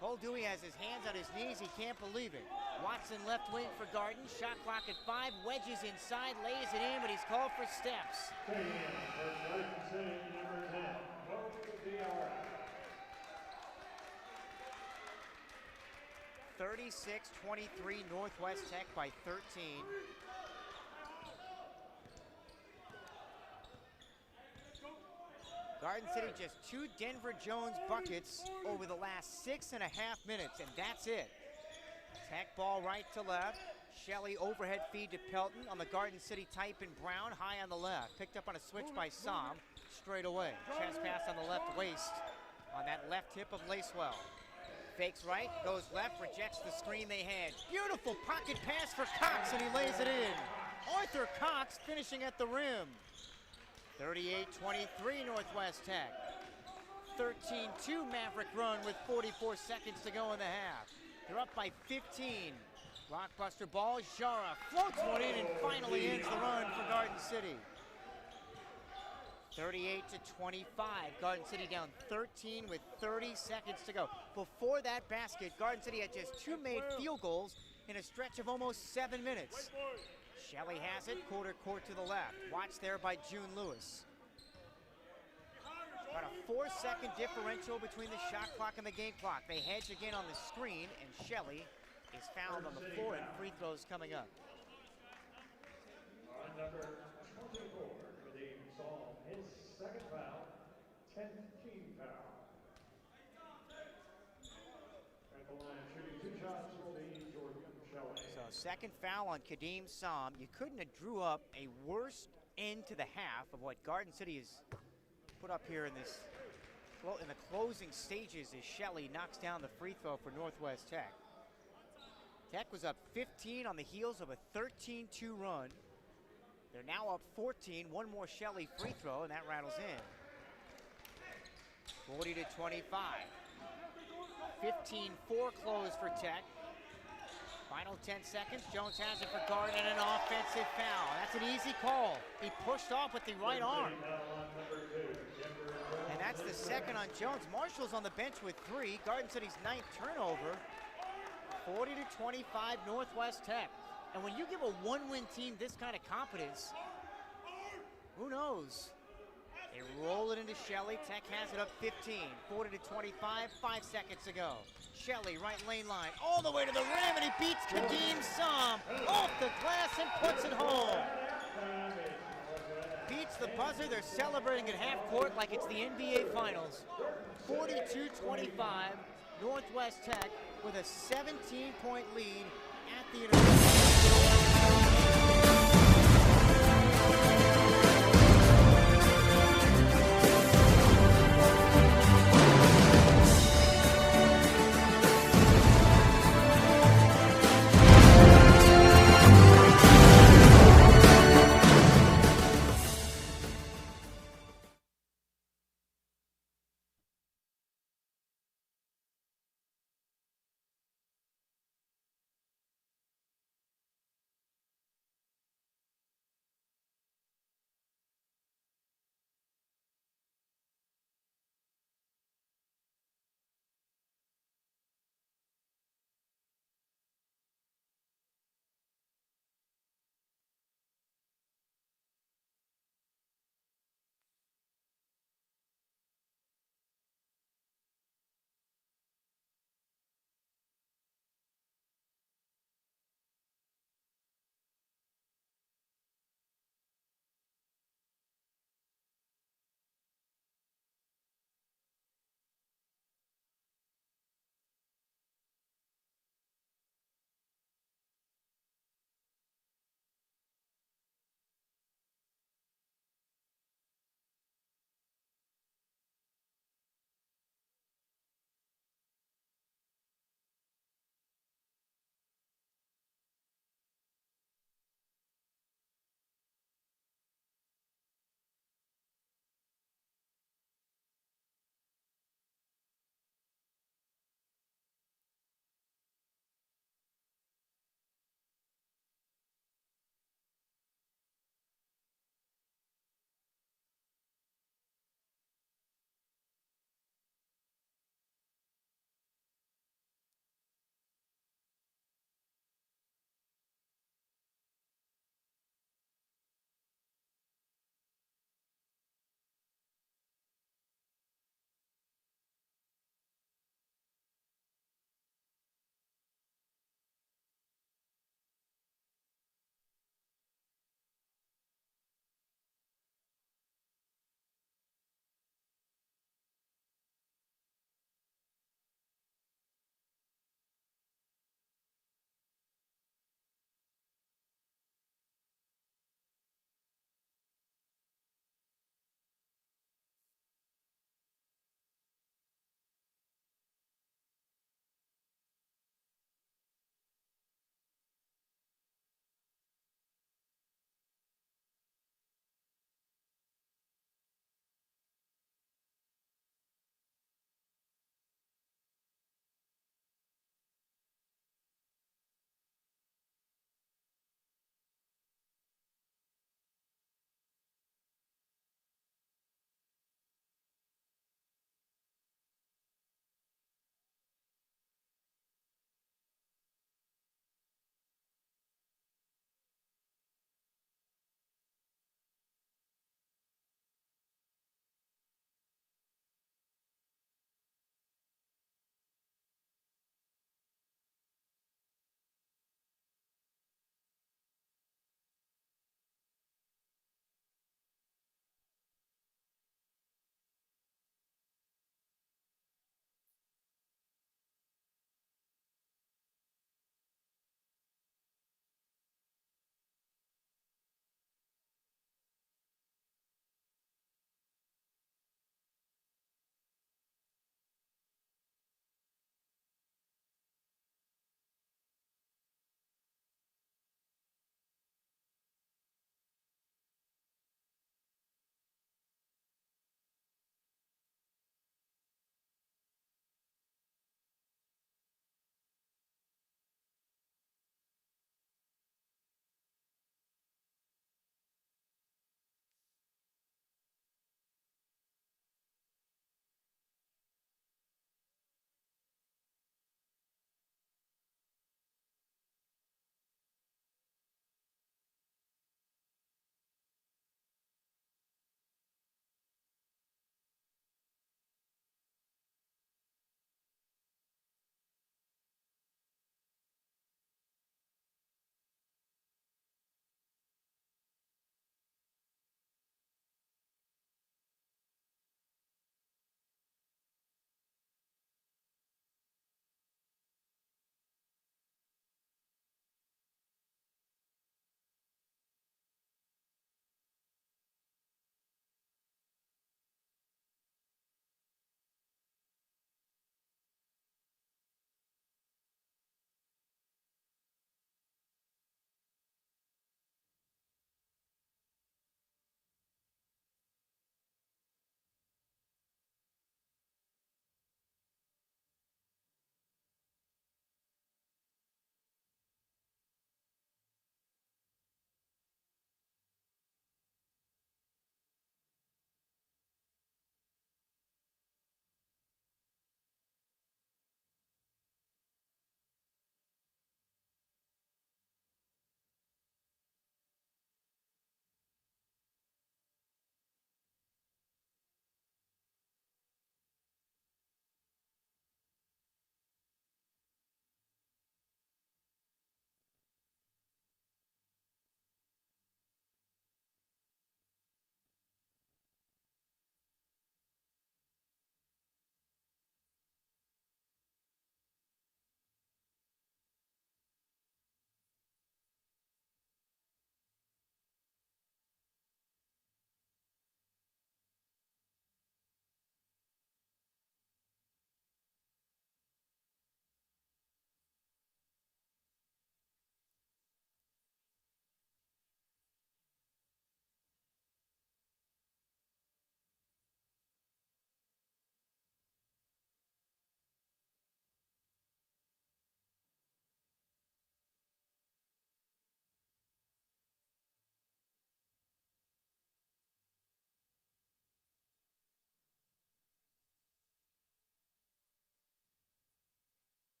Cole Dewey has his hands on his knees. He can't believe it. Watson left wing for Garden. Shot clock at 5. Wedges inside, lays it in, but he's called for steps. Staying in for Garden City, number 10, Bo Diarra. 36-23, Northwest Tech by 13. Garden City just 2 Denver Jones buckets over the last 6.5 minutes, and that's it. Tech ball right to left. Shelley overhead feed to Pelton on the Garden City type in brown, high on the left. Picked up on a switch by Som, straight away. Chest pass on the left waist on that left hip of Lacewell. Fakes right, goes left, rejects the screen they had. Beautiful pocket pass for Cox, and he lays it in. Arthur Cox finishing at the rim. 38-23 Northwest Tech. 13-2 Maverick run with 44 seconds to go in the half. They're up by 15. Blockbuster ball, Jara floats one in and finally ends the run for Garden City. 38-25, Garden City down 13 with 30 seconds to go. Before that basket, Garden City had just 2 made field goals in a stretch of almost 7 minutes. Shelley has it, quarter court to the left. Watched there by June Lewis. About a 4-second differential between the shot clock and the game clock. They hedge again on the screen, and Shelley is fouled on the floor, and free throws coming up. On number 24, Kadeem Saul, his second foul, 10th team foul. At the line, shooting 2 shots will be Jordan Shelley. So second foul on Kadeem Som. You couldn't have drew up a worse end to the half of what Garden City has put up here in this in the closing stages as Shelley knocks down the free throw for Northwest Tech. Tech was up 15 on the heels of a 13-2 run. They're now up 14. One more Shelley free throw, and that rattles in. 40-25. 15-4 close for Tech. Final 10 seconds. Jones has it for Garden, and an offensive foul. That's an easy call. He pushed off with the right arm. And that's the second on Jones. Marshall's on the bench with 3. Garden City's 9th turnover. 40-25 Northwest Tech. And when you give a 1-win team this kind of confidence, who knows? They roll it into Shelley. Tech has it up 15. 40-25, 5 seconds to go. Shelley, right lane line, all the way to the rim, and he beats Kadeem Som off the glass and puts it home. Beats the buzzer. They're celebrating at half court like it's the NBA Finals. 42-25, Northwest Tech with a 17-point lead at the University.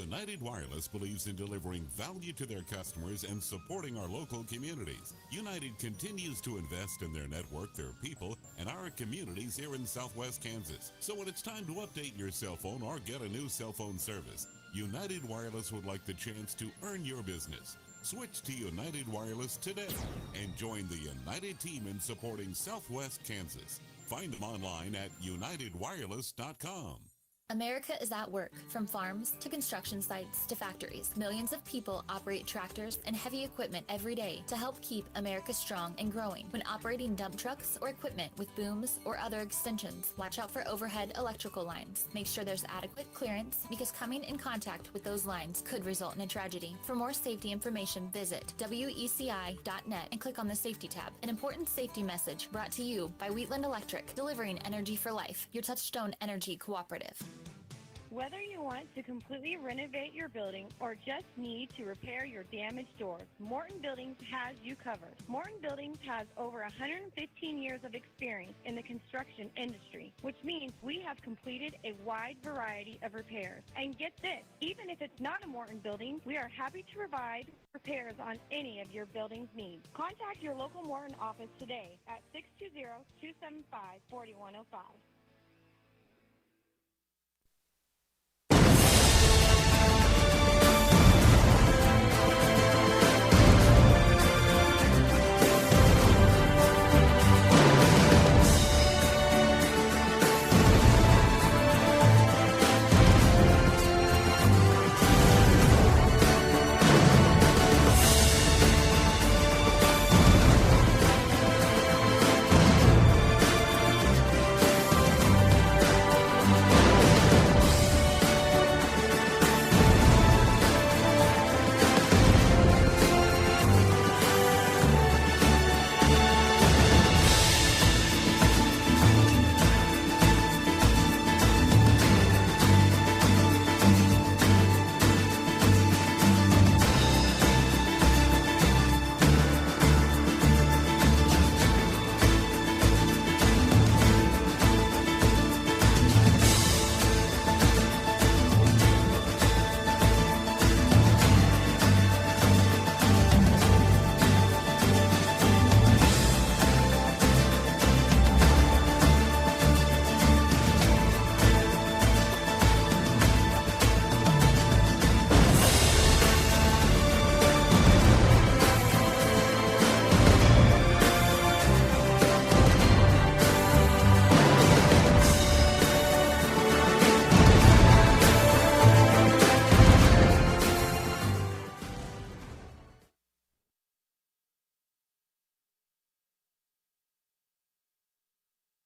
United Wireless believes in delivering value to their customers and supporting our local communities. United continues to invest in their network, their people, and our communities here in Southwest Kansas. So when it's time to update your cell phone or get a new cell phone service, United Wireless would like the chance to earn your business. Switch to United Wireless today and join the United team in supporting Southwest Kansas. Find them online at unitedwireless.com. America is at work, from farms to construction sites to factories. Millions of people operate tractors and heavy equipment every day to help keep America strong and growing. When operating dump trucks or equipment with booms or other extensions, watch out for overhead electrical lines. Make sure there's adequate clearance because coming in contact with those lines could result in a tragedy. For more safety information, visit weci.net and click on the Safety tab. An important safety message brought to you by Wheatland Electric, delivering energy for life, your Touchstone Energy Cooperative. Whether you want to completely renovate your building or just need to repair your damaged doors, Morton Buildings has you covered. Morton Buildings has over 115 years of experience in the construction industry, which means we have completed a wide variety of repairs. And get this, even if it's not a Morton building, we are happy to provide repairs on any of your building's needs. Contact your local Morton office today at 620-275-4105.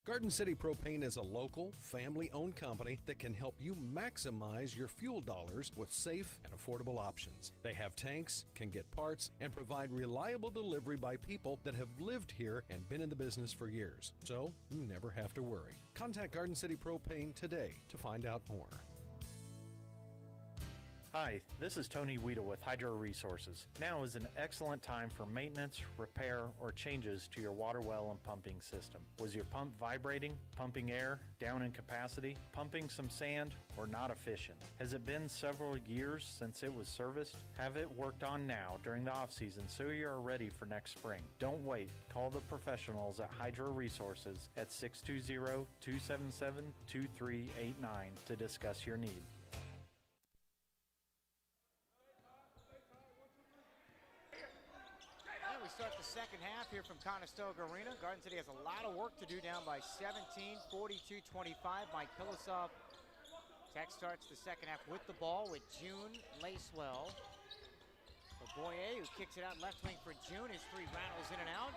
Garden City Propane is a local, family-owned company that can help you maximize your fuel dollars with safe and affordable options. They have tanks, can get parts, and provide reliable delivery by people that have lived here and been in the business for years. So you never have to worry. Contact Garden City Propane today to find out more. Hi, this is Tony Weedle with Hydro Resources. Now is an excellent time for maintenance, repair, or changes to your water well and pumping system. Was your pump vibrating, pumping air, down in capacity, pumping some sand, or not efficient? Has it been several years since it was serviced? Have it worked on now during the off-season so you are ready for next spring. Don't wait. Call the professionals at Hydro Resources at 620-277-2389 to discuss your need. We start the second half here from Conestoga Arena. Garden City has a lot of work to do, down by 17, 42-25. Mike Pilasov. Tech starts the second half with the ball with June Lacewell. Caboye, who kicks it out left wing for June. His three rattles in and out.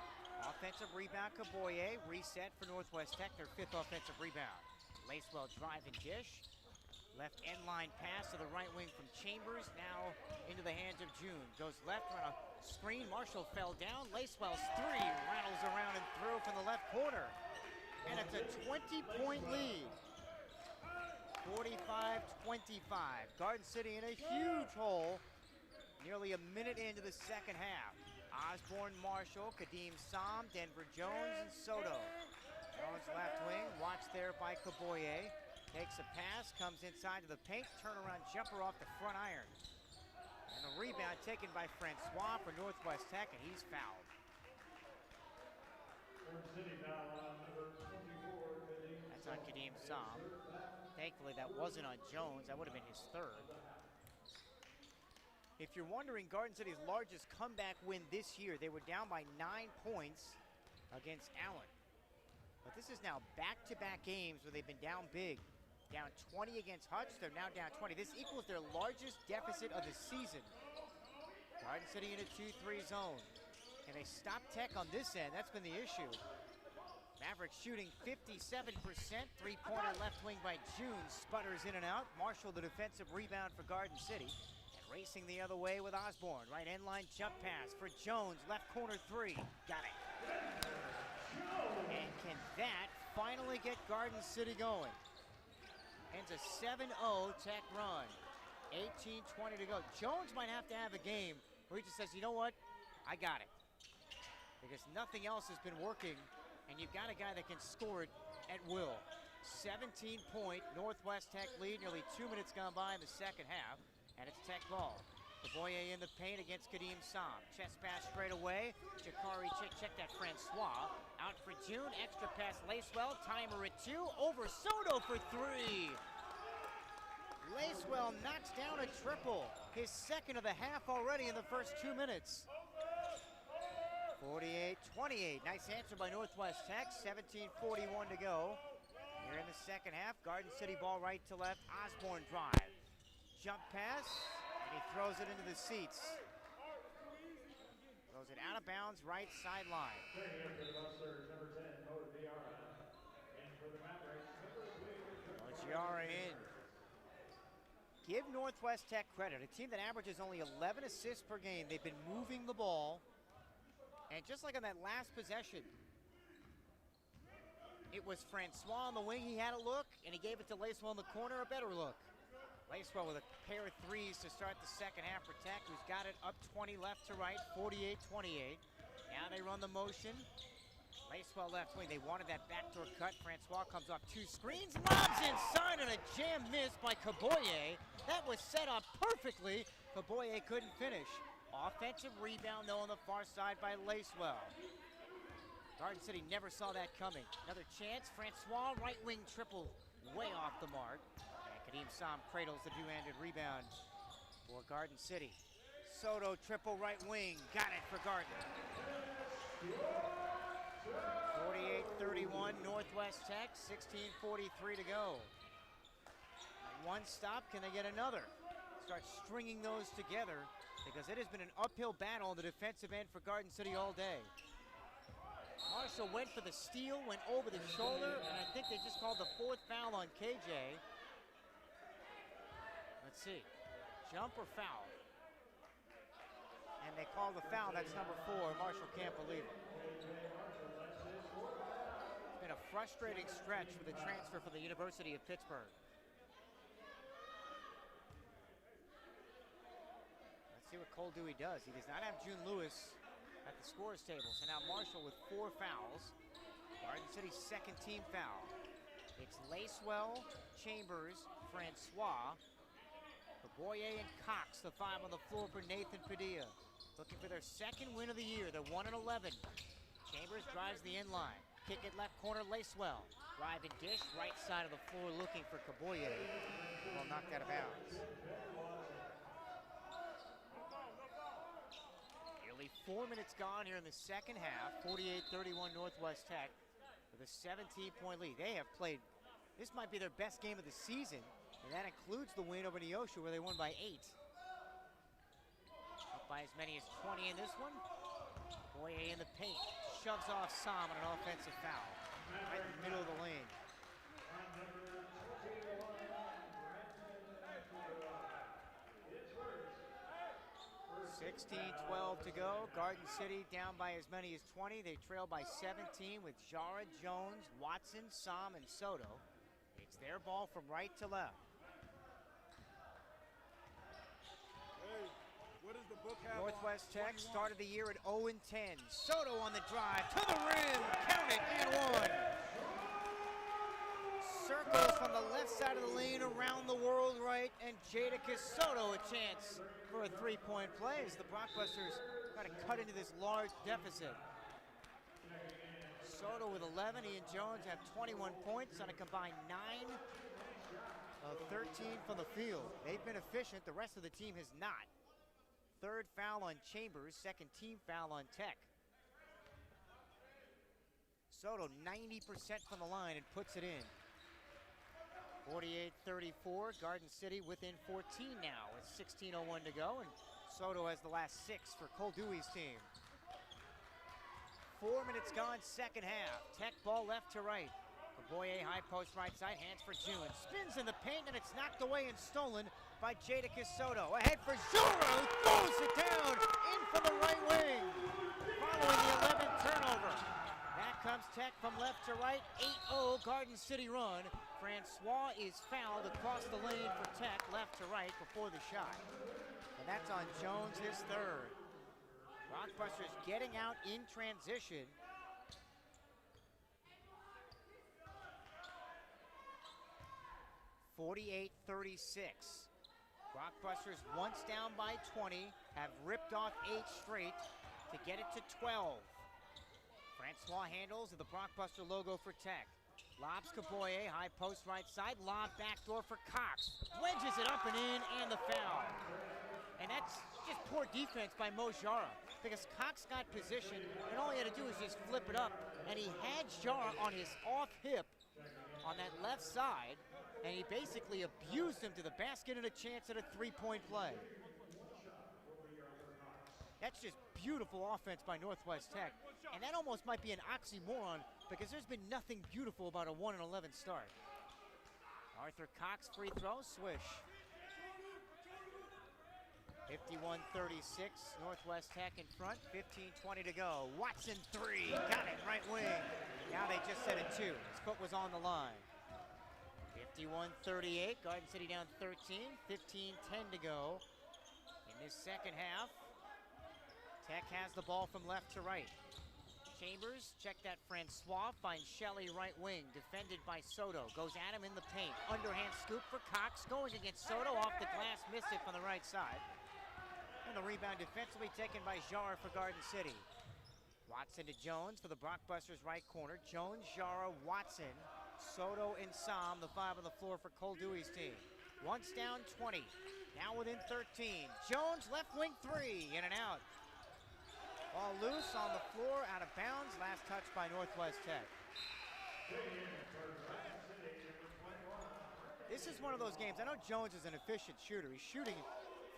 Offensive rebound, Caboye. Reset for Northwest Tech, their fifth offensive rebound. Lacewell driving dish. Left end line pass to the right wing from Chambers, now into the hands of June. Goes left, run a screen, Marshall fell down. Lacewell's three rattles around and through from the left corner. And it's a 20-point lead. 45-25. Garden City in a huge hole. Nearly a minute into the second half. Osborne, Marshall, Kadeem Sam, Denver Jones, and Soto. Jones left wing, watched there by Caboye. Takes a pass, comes inside to the paint, turnaround jumper off the front iron. And the rebound taken by Francois for Northwest Tech, and he's fouled. Garden City foul on number 24, Kadeem. That's on Kadeem Som. Thankfully, that wasn't on Jones. That would have been his third. If you're wondering, Garden City's largest comeback win this year, they were down by 9 points against Allen. But this is now back-to-back games where they've been down big. Down 20 against Hutch, they're now down 20. This equals their largest deficit of the season. Garden City in a 2-3 zone. Can they stop Tech on this end? That's been the issue. Mavericks shooting 57%. Three-pointer left wing by June. Sputters in and out. Marshall the defensive rebound for Garden City. And racing the other way with Osborne. Right end line jump pass for Jones. Left corner three. Got it. And can that finally get Garden City going? Ends a 7-0 Tech run. 18-20 to go. Jones might have to have a game where he just says, you know what? I got it. Because nothing else has been working, and you've got a guy that can score it at will. 17-point Northwest Tech lead. Nearly 2 minutes gone by in the second half, and it's Tech ball. Kaboye in the paint against Kadeem Som. Chest pass straight away. Jakari check that Francois. Out for June. Extra pass Lacewell. Timer at 2. Over Soto for 3. Lacewell knocks down a triple. His second of the half already in the first 2 minutes. 48-28. Nice answer by Northwest Tech. 17:41 to go. Here in the second half. Garden City ball right to left. Osborne drive. Jump pass. And he throws it into the seats. Throws it out of bounds, right sideline. Ojiara in. Give Northwest Tech credit. A team that averages only 11 assists per game. They've been moving the ball. And just like on that last possession, it was Francois on the wing. He had a look, and he gave it to Lacewell in the corner, a better look. Lacewell with a pair of threes to start the second half for Tech, who's got it up 20 left to right, 48-28. Now they run the motion. Lacewell left wing. They wanted that backdoor cut. Francois comes off 2 screens, lobs inside, and a jam miss by Kaboye. That was set up perfectly. Kaboye couldn't finish. Offensive rebound, though, on the far side by Lacewell. Garden City never saw that coming. Another chance. Francois, right wing triple, way off the mark. Kadeem Som cradles the two-handed rebound for Garden City. Soto triple right wing. Got it for Garden. 48-31 Northwest Tech. 16:43 to go. One stop. Can they get another? Start stringing those together because it has been an uphill battle on the defensive end for Garden City all day. Marshall went for the steal, went over the shoulder, and I think they just called the 4th foul on KJ. Let's see, jump or foul? And they call the foul, that's number 4. Marshall can't believe it. It's been a frustrating stretch with the transfer for the University of Pittsburgh. Let's see what Cole Dewey does. He does not have June Lewis at the scorer's table. So now Marshall with 4 fouls. Garden City's second team foul. It's Lacewell, Chambers, Francois, Kaboye, and Cox, the 5 on the floor for Nathan Padilla. Looking for their second win of the year. They're 1-11. Chambers drives the end line. Kick it left corner, Lacewell. Drive and dish, right side of the floor looking for Kaboye. Well, knocked out of bounds. Nearly 4 minutes gone here in the second half. 48-31 Northwest Tech with a 17-point lead. They have played, this might be their best game of the season, and that includes the win over Neosho where they won by 8. Up by as many as 20 in this one. Boye in the paint, shoves off Som on an offensive foul. Right in the middle of the lane. 16-12 to go. Garden City down by as many as 20. They trail by 17 with Jara, Jones, Watson, Som, and Soto. It's their ball from right to left. Northwest Tech started the year at 0-10. Soto on the drive to the rim. Count it and 1. circles from the left side of the lane around the world right, and Jadakiss Soto a chance for a three-point play as the Blockbusters try to cut into this large deficit. Soto with 11, he and Jones have 21 points on a combined 9 of 13 from the field. They've been efficient, the rest of the team has not. Third foul on Chambers, second team foul on Tech. Soto 90% from the line and puts it in. 48-34, Garden City within 14 now with 16:01 to go, and Soto has the last 6 for Cole Dewey's team. 4 minutes gone, second half. Tech ball left to right. Boye high post right side, hands for June. Spins in the paint and it's knocked away and stolen by Jadakiss Soto. Ahead for Jura, who throws it down in from the right wing. Following the 11th turnover. Back comes Tech from left to right. 8-0 Garden City run. Francois is fouled across the lane for Tech, left to right before the shot. And that's on Jones, his third. Rockbusters getting out in transition. 48-36. Rockbusters, once down by 20, have ripped off 8 straight to get it to 12. Francois handles with the Blockbuster logo for Tech. Lobs Kaboye, high post right side, lob backdoor for Cox. Wedges it up and in, and the foul. And that's just poor defense by Mo Jara, because Cox got position, and all he had to do was just flip it up, and he had Jara on his off hip on that left side, and he basically abused him to the basket and a chance at a three-point play. That's just beautiful offense by Northwest Tech, and that almost might be an oxymoron because there's been nothing beautiful about a 1-11 start. Arthur Cox free throw, swish. 51-36, Northwest Tech in front, 15-20 to go. Watson three, got it, right wing. Now they just set it 2, his foot was on the line. 51-38, Garden City down 13, 15-10 to go. In this second half, Tech has the ball from left to right. Chambers, check that Francois, finds Shelley right wing, defended by Soto. Goes at him in the paint, underhand scoop for Cox, going against Soto, off the glass, missed it from the right side. And the rebound defensively taken by Jara for Garden City. Watson to Jones for the Blockbusters right corner. Jones, Jara, Watson, Soto, and Sam, the 5 on the floor for Cole Dewey's team. Once down 20, now within 13. Jones, left wing 3, in and out. Ball loose on the floor, out of bounds. Last touch by Northwest Tech. This is one of those games. I know Jones is an efficient shooter. He's shooting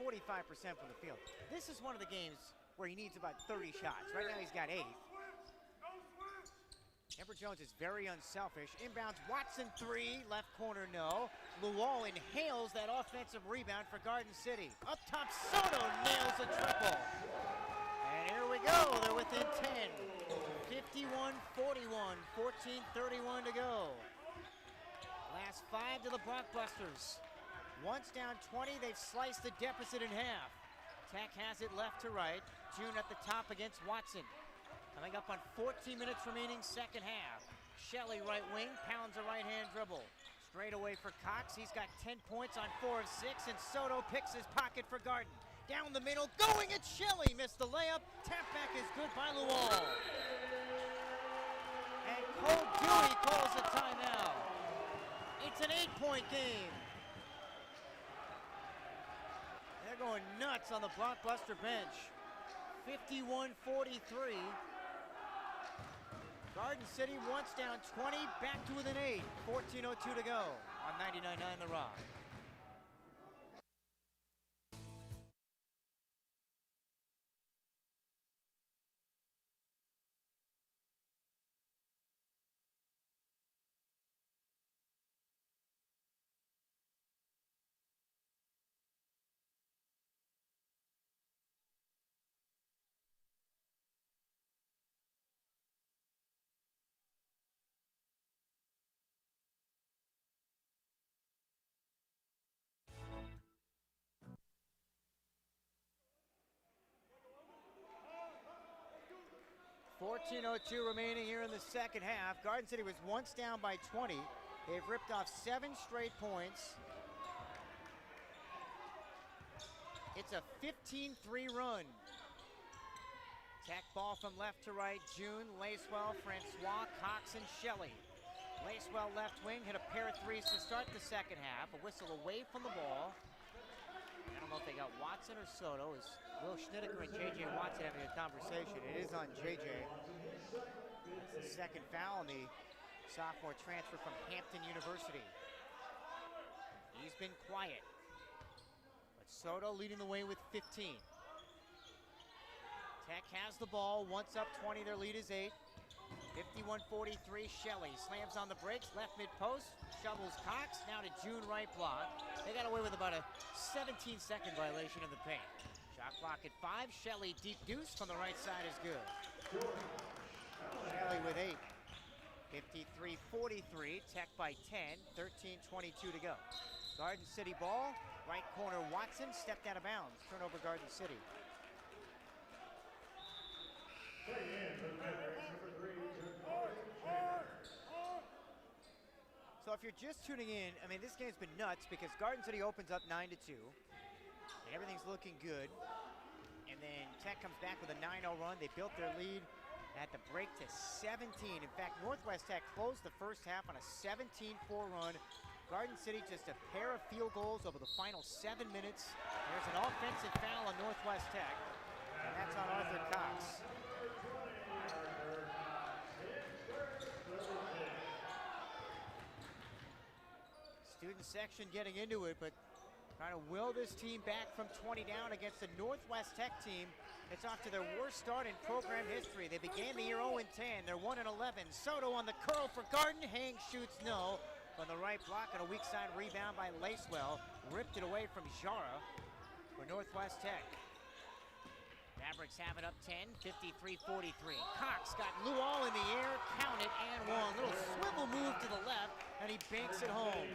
45% from the field. This is one of the games where he needs about 30 shots. Right now he's got 8. Amber Jones is very unselfish. Inbounds Watson 3, left corner no. Luol inhales that offensive rebound for Garden City. Up top, Soto nails a triple. And here we go, they're within 10. 51-41, 14-31 to go. Last 5 to the Blockbusters. Once down 20, they've sliced the deficit in half. Tech has it left to right. June at the top against Watson. Coming up on 14 minutes remaining, second half. Shelley right wing, pounds a right-hand dribble. Straight away for Cox, he's got 10 points on 4 of 6, and Soto picks his pocket for Garden. Down the middle, going at Shelley, missed the layup. Tap back is good by Luol. And Cole Dewey calls a timeout. It's an 8-point game. They're going nuts on the Blockbuster bench. 51-43. Garden City once down 20, back to within 8. 14:02 to go on 99.9 The Rock. $14:02 remaining here in the second half. Garden City was once down by 20. They've ripped off 7 straight points. It's a 15-3 run. Tech ball from left to right. June, Lacewell, Francois, Cox, and Shelley. Lacewell left wing hit a pair of threes to start the second half. A whistle away from the ball. I don't know if they got Watson or Soto. Is Will Schnittiker and J.J. Watson having a conversation? It is on J.J. That's the second foul on the sophomore transfer from Hampton University. He's been quiet. But Soto leading the way with 15. Tech has the ball, once up 20, their lead is 8. 51-43, Shelley slams on the brakes, left mid-post, shovels Cox, now to June right block. They got away with about a 17-second violation of the paint. Shot clock at 5, Shelley deep deuce from the right side is good. Shelley with 8. 53-43, Tech by 10, 13-22 to go. Garden City ball, right corner Watson, stepped out of bounds. Turnover Garden City. So if you're just tuning in, I mean, this game's been nuts because Garden City opens up 9-2, and everything's looking good. And then Tech comes back with a 9-0 run. They built their lead at the break to 17. In fact, Northwest Tech closed the first half on a 17-4 run. Garden City just a pair of field goals over the final 7 minutes. There's an offensive foul on Northwest Tech, and that's on Arthur Cox. Student section getting into it, but trying to will this team back from 20 down against the Northwest Tech team. It's off to their worst start in program history. They began the year 0-10. They're 1-11. Soto on the curl for Garden. Hang shoots no. On the right block and a weak side rebound by Lacewell. Ripped it away from Jara for Northwest Tech. Mavericks have it up 10, 53-43. Cox got Luol in the air, count it, and one. Little swivel move to the left, and he banks it home.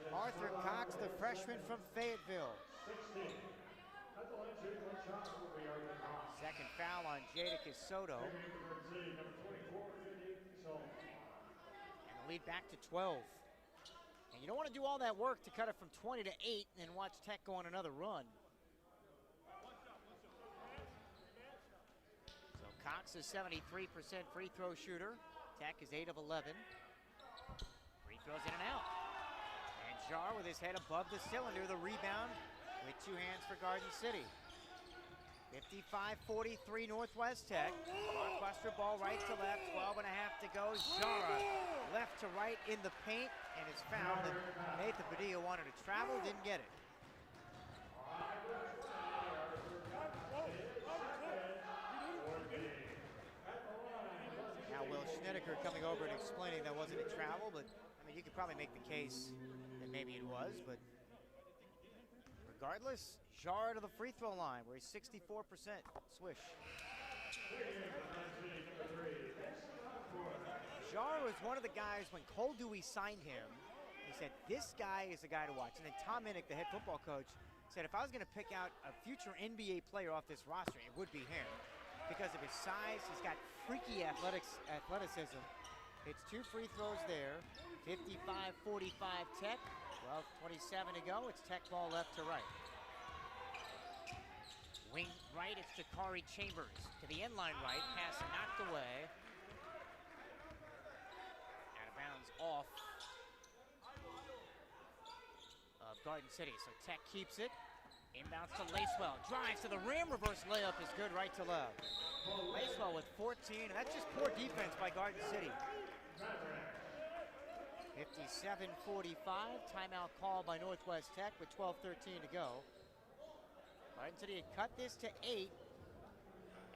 Arthur Cox, the freshman from Fayetteville. Second foul on Jadakiss Soto. And the lead back to 12. And you don't want to do all that work to cut it from 20 to 8 and watch Tech go on another run. So Cox is 73% free throw shooter. Tech is 8 of 11. Free throws in and out. And Jar with his head above the cylinder, the rebound with 2 hands for Garden City. 55-43 Northwest Tech. Blockbuster ball right to left, 12 and a half to go. Jara left to right in the paint, and it's fouled. And Nathan Padilla wanted to travel, didn't get it. Now Will Schnittiker coming over and explaining that wasn't a travel, but I mean, you could probably make the case that maybe it was, but regardless, Jara to the free throw line where he's 64%. Swish. Jara was one of the guys when Cole Dewey signed him. He said, this guy is a guy to watch. And then Tom Minnick, the head football coach, said, if I was going to pick out a future NBA player off this roster, it would be him. Because of his size, he's got freaky athleticism. It's 2 free throws there. 55-45 Tech. 12:27 to go. It's Tech ball left to right. Wing right, it's Jakari Chambers. To the end line right, pass knocked away. Out of bounds off of Garden City. So Tech keeps it. Inbounds to Lacewell. Drives to the rim. Reverse layup is good right to left. Lacewell with 14, and that's just poor defense by Garden City. 57-45. Timeout call by Northwest Tech with 12:13 to go. Garden City had cut this to 8,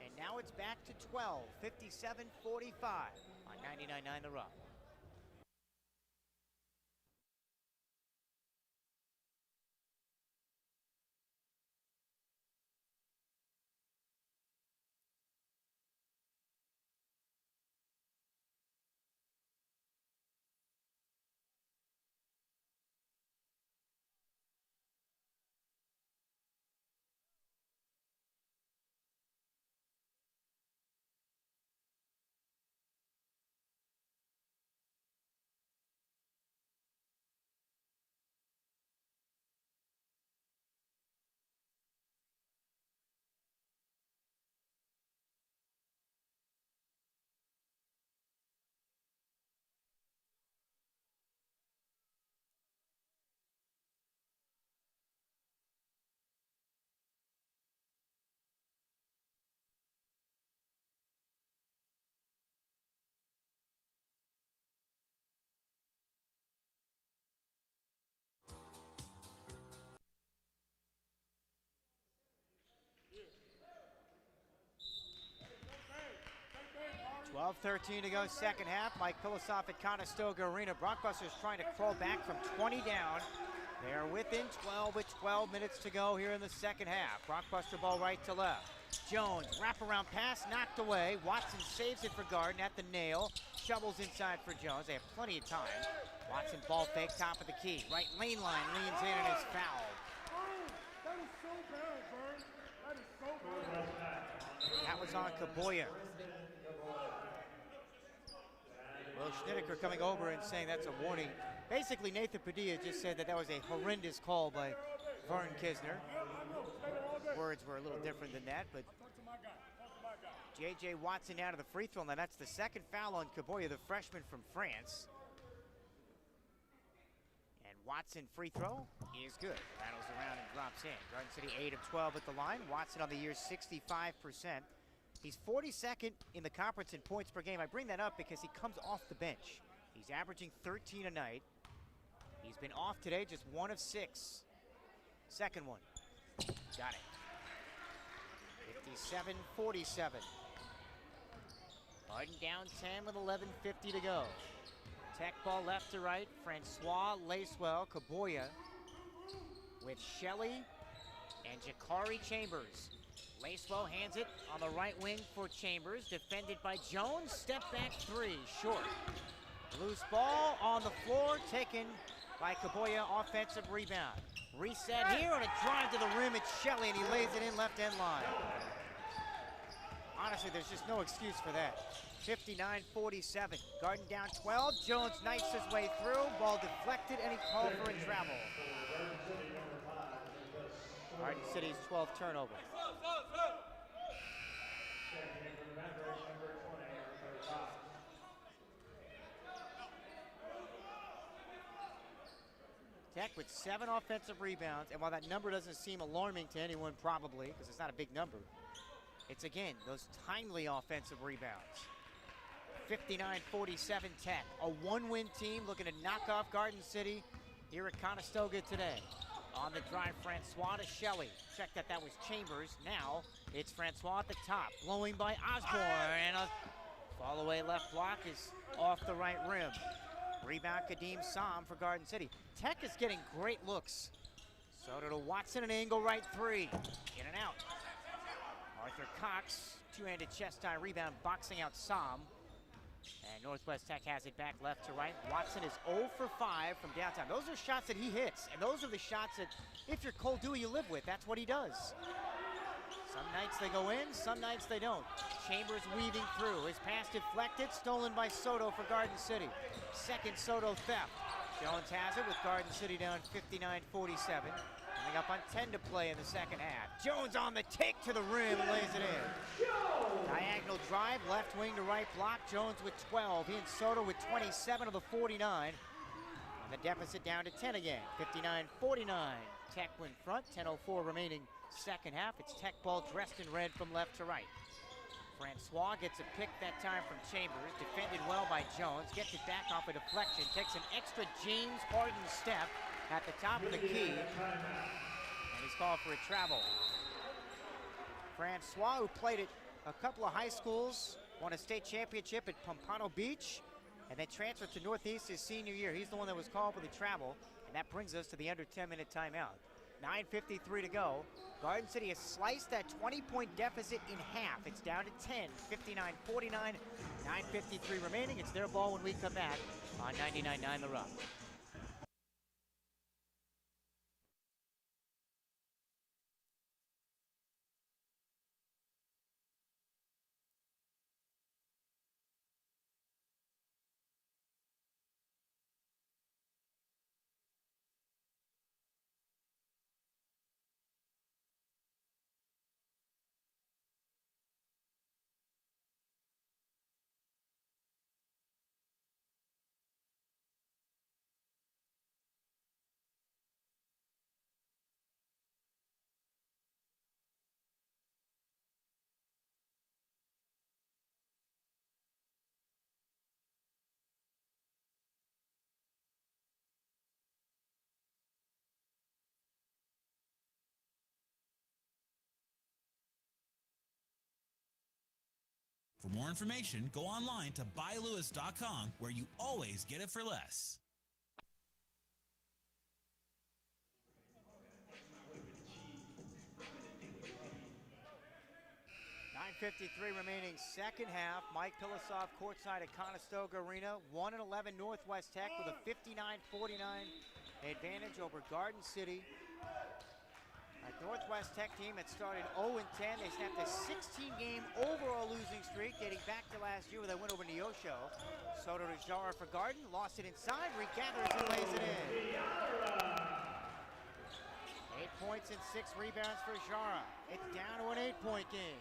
and now it's back to 12. 57-45 on 99.9 The Rock. 12:13 to go, second half. Mike Pilosoff at Conestoga Arena. Brockbusters trying to crawl back from 20 down. They're within 12 with 12 minutes to go here in the second half. Brockbuster ball right to left. Jones, wraparound pass, knocked away. Watson saves it for Garden at the nail. Shovels inside for Jones. They have plenty of time. Watson ball fake, top of the key. Right lane line, leans in and is fouled. That is so bad, Vern. That is so bad. That was on Kaboya. Well, Schneider coming over and saying that's a warning. Basically, Nathan Padilla just said that was a horrendous call by Vern Kisner. Words were a little different than that, but J.J. Watson out of the free throw line. That's the second foul on Kaboya, the freshman from France. And Watson free throw is good. Rattles around and drops in. Garden City 8 of 12 at the line. Watson on the year 65%. He's 42nd in the conference in points per game. I bring that up because he comes off the bench. He's averaging 13 a night. He's been off today, just 1 of 6. Second one. Got it. 57-47. Garden down 10 with 11:50 to go. Tech ball left to right. Francois, Lacewell, Kaboya with Shelley and Jakari Chambers. Lacewell hands it on the right wing for Chambers, defended by Jones. Step back three, short. Loose ball on the floor, taken by Kaboya, offensive rebound. Reset here on a drive to the rim. It's Shelley, and he lays it in left end line. Honestly, there's just no excuse for that. 59-47. Garden down 12. Jones knifes his way through. Ball deflected, and he called for a travel. Garden City's 12th turnover. Tech with 7 offensive rebounds, and while that number doesn't seem alarming to anyone probably, because it's not a big number, it's again, those timely offensive rebounds. 59-47 Tech, a 1-win team looking to knock off Garden City here at Conestoga today. On the drive, Francois to Shelley. Check that was Chambers. Now it's Francois at the top, blowing by Osborne, and a fall away left block is off the right rim. Rebound Kadeem Sam for Garden City. Tech is getting great looks. Soto to Watson, an angle right three. In and out. Arthur Cox, two-handed chest tie rebound, boxing out Sam. And Northwest Tech has it back left to right. Watson is 0 for 5 from downtown. Those are shots that he hits, and those are the shots that, if you're Cole Dewey, you live with. That's what he does. Some nights they go in, some nights they don't. Chambers weaving through. His pass deflected, stolen by Soto for Garden City. Second Soto theft. Jones has it with Garden City down 59-47. Coming up on 10 to play in the second half. Jones on the take to the rim and lays it in. Diagonal drive, left wing to right block. Jones with 12. He and Soto with 27 of the 49. And the deficit down to 10 again. 59-49. Tech win front. 10:04 remaining second half. It's Tech ball dressed in red from left to right. Francois gets a pick that time from Chambers. Defended well by Jones. Gets it back off a deflection. Takes an extra James Harden step at the top of the key. And he's called for a travel. Francois, who played at a couple of high schools, won a state championship at Pompano Beach, and then transferred to Northeast his senior year. He's the one that was called for the travel, and that brings us to the under 10-minute timeout. 9:53 to go. Garden City has sliced that 20-point deficit in half. It's down to 10, 59-49, 9:53 remaining. It's their ball when we come back on 99.9 The Rock. For more information, go online to buylewis.com, where you always get it for less. 9:53 remaining second half. Mike Pilasov courtside at Conestoga Arena. 1-11 Northwest Tech with a 59-49 advantage over Garden City. A Northwest Tech team that started 0-10. They snapped a 16-game overall losing streak dating back to last year where they went over Neosho. Soto to Jara for Garden. Lost it inside. Regathers and lays it in. 8 points and 6 rebounds for Jara. It's down to an 8-point game.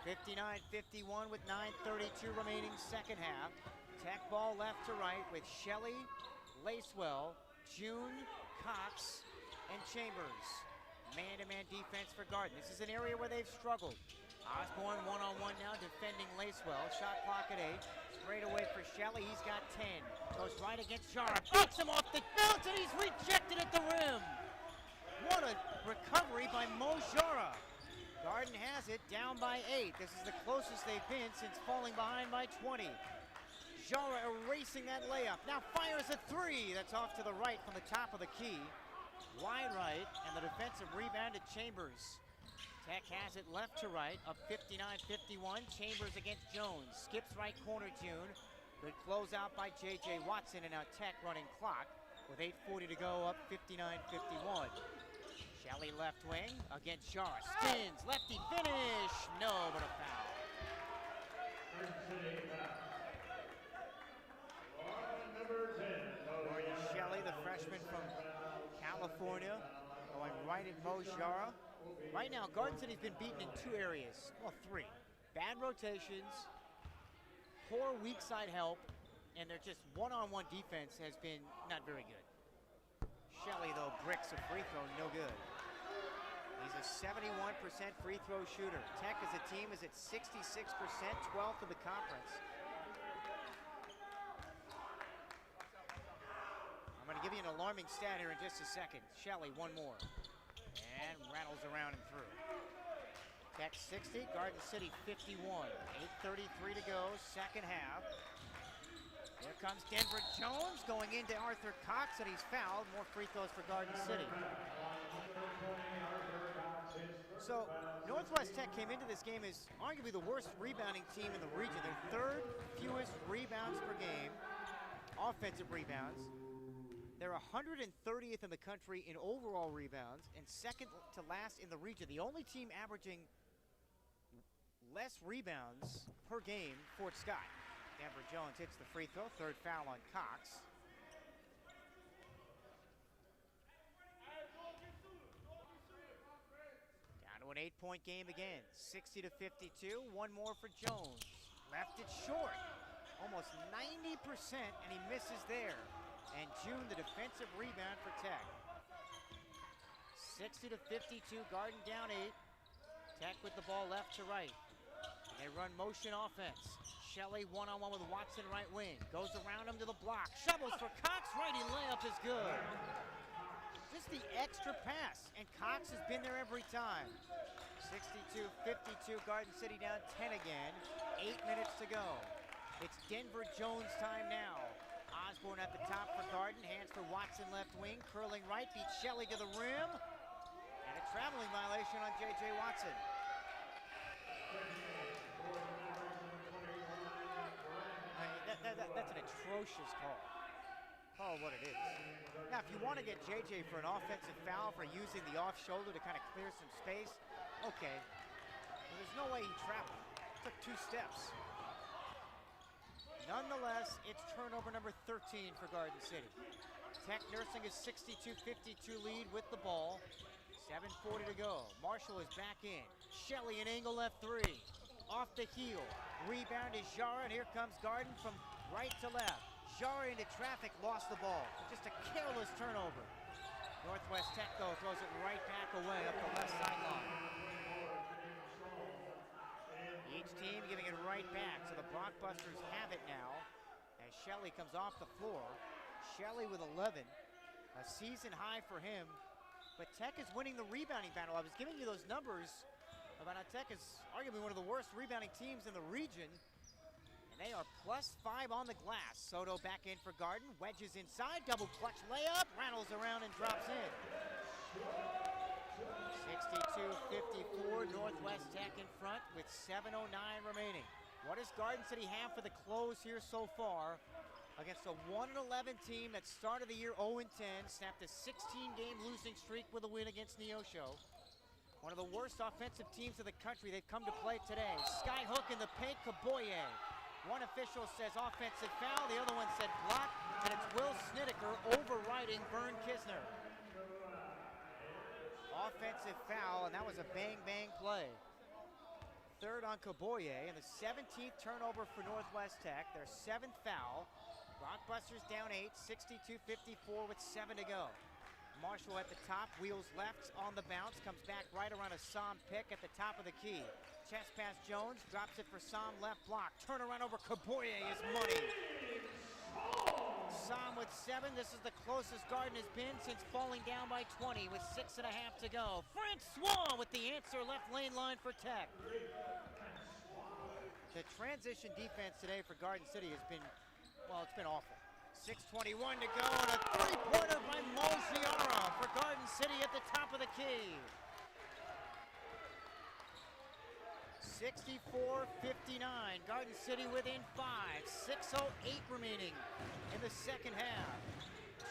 59-51 with 9:32 remaining second half. Tech ball left to right with Shelley, Lacewell, June, Cox, and Chambers. Man-to-man defense for Garden. This is an area where they've struggled. Osborne one-on-one now defending Lacewell. Shot clock at 8. Straight away for Shelley. He's got 10. Goes right against Jara. Beats him off the bounce and he's rejected at the rim. What a recovery by Mo Jara. Garden has it down by 8. This is the closest they've been since falling behind by 20. Jara erasing that layup. Now fires a 3. That's off to the right from the top of the key. Wide right, and the defensive rebound to Chambers. Tech has it left to right, up 59-51. Chambers against Jones. Skips right corner, June. Good closeout by J.J. Watson, and now Tech running clock with 8:40 to go, up 59-51. Shelley left wing against Jara. Spins, lefty finish. No, but a foul. Gordon Shelley, the freshman from California, going right at Mo Jara. Right now, Garden City's been beaten in 2 areas. Well, 3. Bad rotations, poor weak side help, and their just one-on-one defense has been not very good. Shelley, though, bricks a free throw, no good. He's a 71% free throw shooter. Tech as a team is at 66%, 12th of the conference. I'm going to give you an alarming stat here in just a second. Shelley, one more. And rattles around and through. Tech 60, Garden City 51. 8:33 to go, second half. Here comes Denver Jones going into Arthur Cox, and he's fouled. More free throws for Garden City. So Northwest Tech came into this game as arguably the worst rebounding team in the region. Their 3rd fewest rebounds per game, offensive rebounds. They're 130th in the country in overall rebounds and 2nd to last in the region. The only team averaging less rebounds per game, Fort Scott. Denver Jones hits the free throw, 3rd foul on Cox. Down to an 8-point game again, 60-52. One more for Jones. Left it short, almost 90%, and he misses there. And June, the defensive rebound for Tech. 60-52, Garden down 8. Tech with the ball left to right. And they run motion offense. Shelley one-on-one with Watson right wing. Goes around him to the block. Shovels for Cox. Righty layup is good. Just the extra pass. And Cox has been there every time. 62-52. Garden City down 10 again. 8 minutes to go. It's Denver Jones time now. Osborne at the top for Garden. Hands for Watson left wing. Curling right. Beats Shelley to the rim. And a traveling violation on J.J. Watson. That's an atrocious call. Call what it is. Now, if you want to get JJ for an offensive foul for using the off shoulder to kind of clear some space, okay. But there's no way he traveled. It took 2 steps. Nonetheless, it's turnover number 13 for Garden City. Tech nursing a 62-52 lead with the ball. 7:40 to go. Marshall is back in. Shelley an angle left 3. Off the heel. Rebound is Jara, and here comes Garden from right to left. Jara into traffic, lost the ball. Just a careless turnover. Northwest Tech, though, throws it right back away up the left sideline. Each team giving it right back, so the Blockbusters have it now as Shelley comes off the floor. Shelley with 11, a season high for him. But Tech is winning the rebounding battle. I was giving you those numbers about how Tech is arguably one of the worst rebounding teams in the region. And they are +5 on the glass. Soto back in for Garden, wedges inside, double clutch layup, rattles around and drops in. 62-54, Northwest Tech in front with 7:09 remaining. What does Garden City have for the close here so far against a 1-11 team that started the year 0-10, snapped a 16-game losing streak with a win against Neosho? One of the worst offensive teams of the country they've come to play today. Skyhook in the paint, Kaboye. One official says offensive foul, the other one said block, and it's Will Snideker overriding Vern Kisner. Offensive foul, and that was a bang-bang play. Third on Kaboye, and the 17th turnover for Northwest Tech, their 7th foul. Rockbusters down 8, 62-54 with 7 to go. Marshall at the top, wheels left on the bounce, comes back right around a Som pick at the top of the key. Chest pass Jones, drops it for Som, left block. Turnaround over Kaboye is money. Som with 7, this is the closest Garden has been since falling down by 20 with 6.5 to go. Francois with the answer, left lane line for Tech. The transition defense today for Garden City has been, well, it's been awful. 6:21 to go, and a three-pointer by Mojiara for Garden City at the top of the key. 64-59, Garden City within 5, 6:08 remaining in the second half.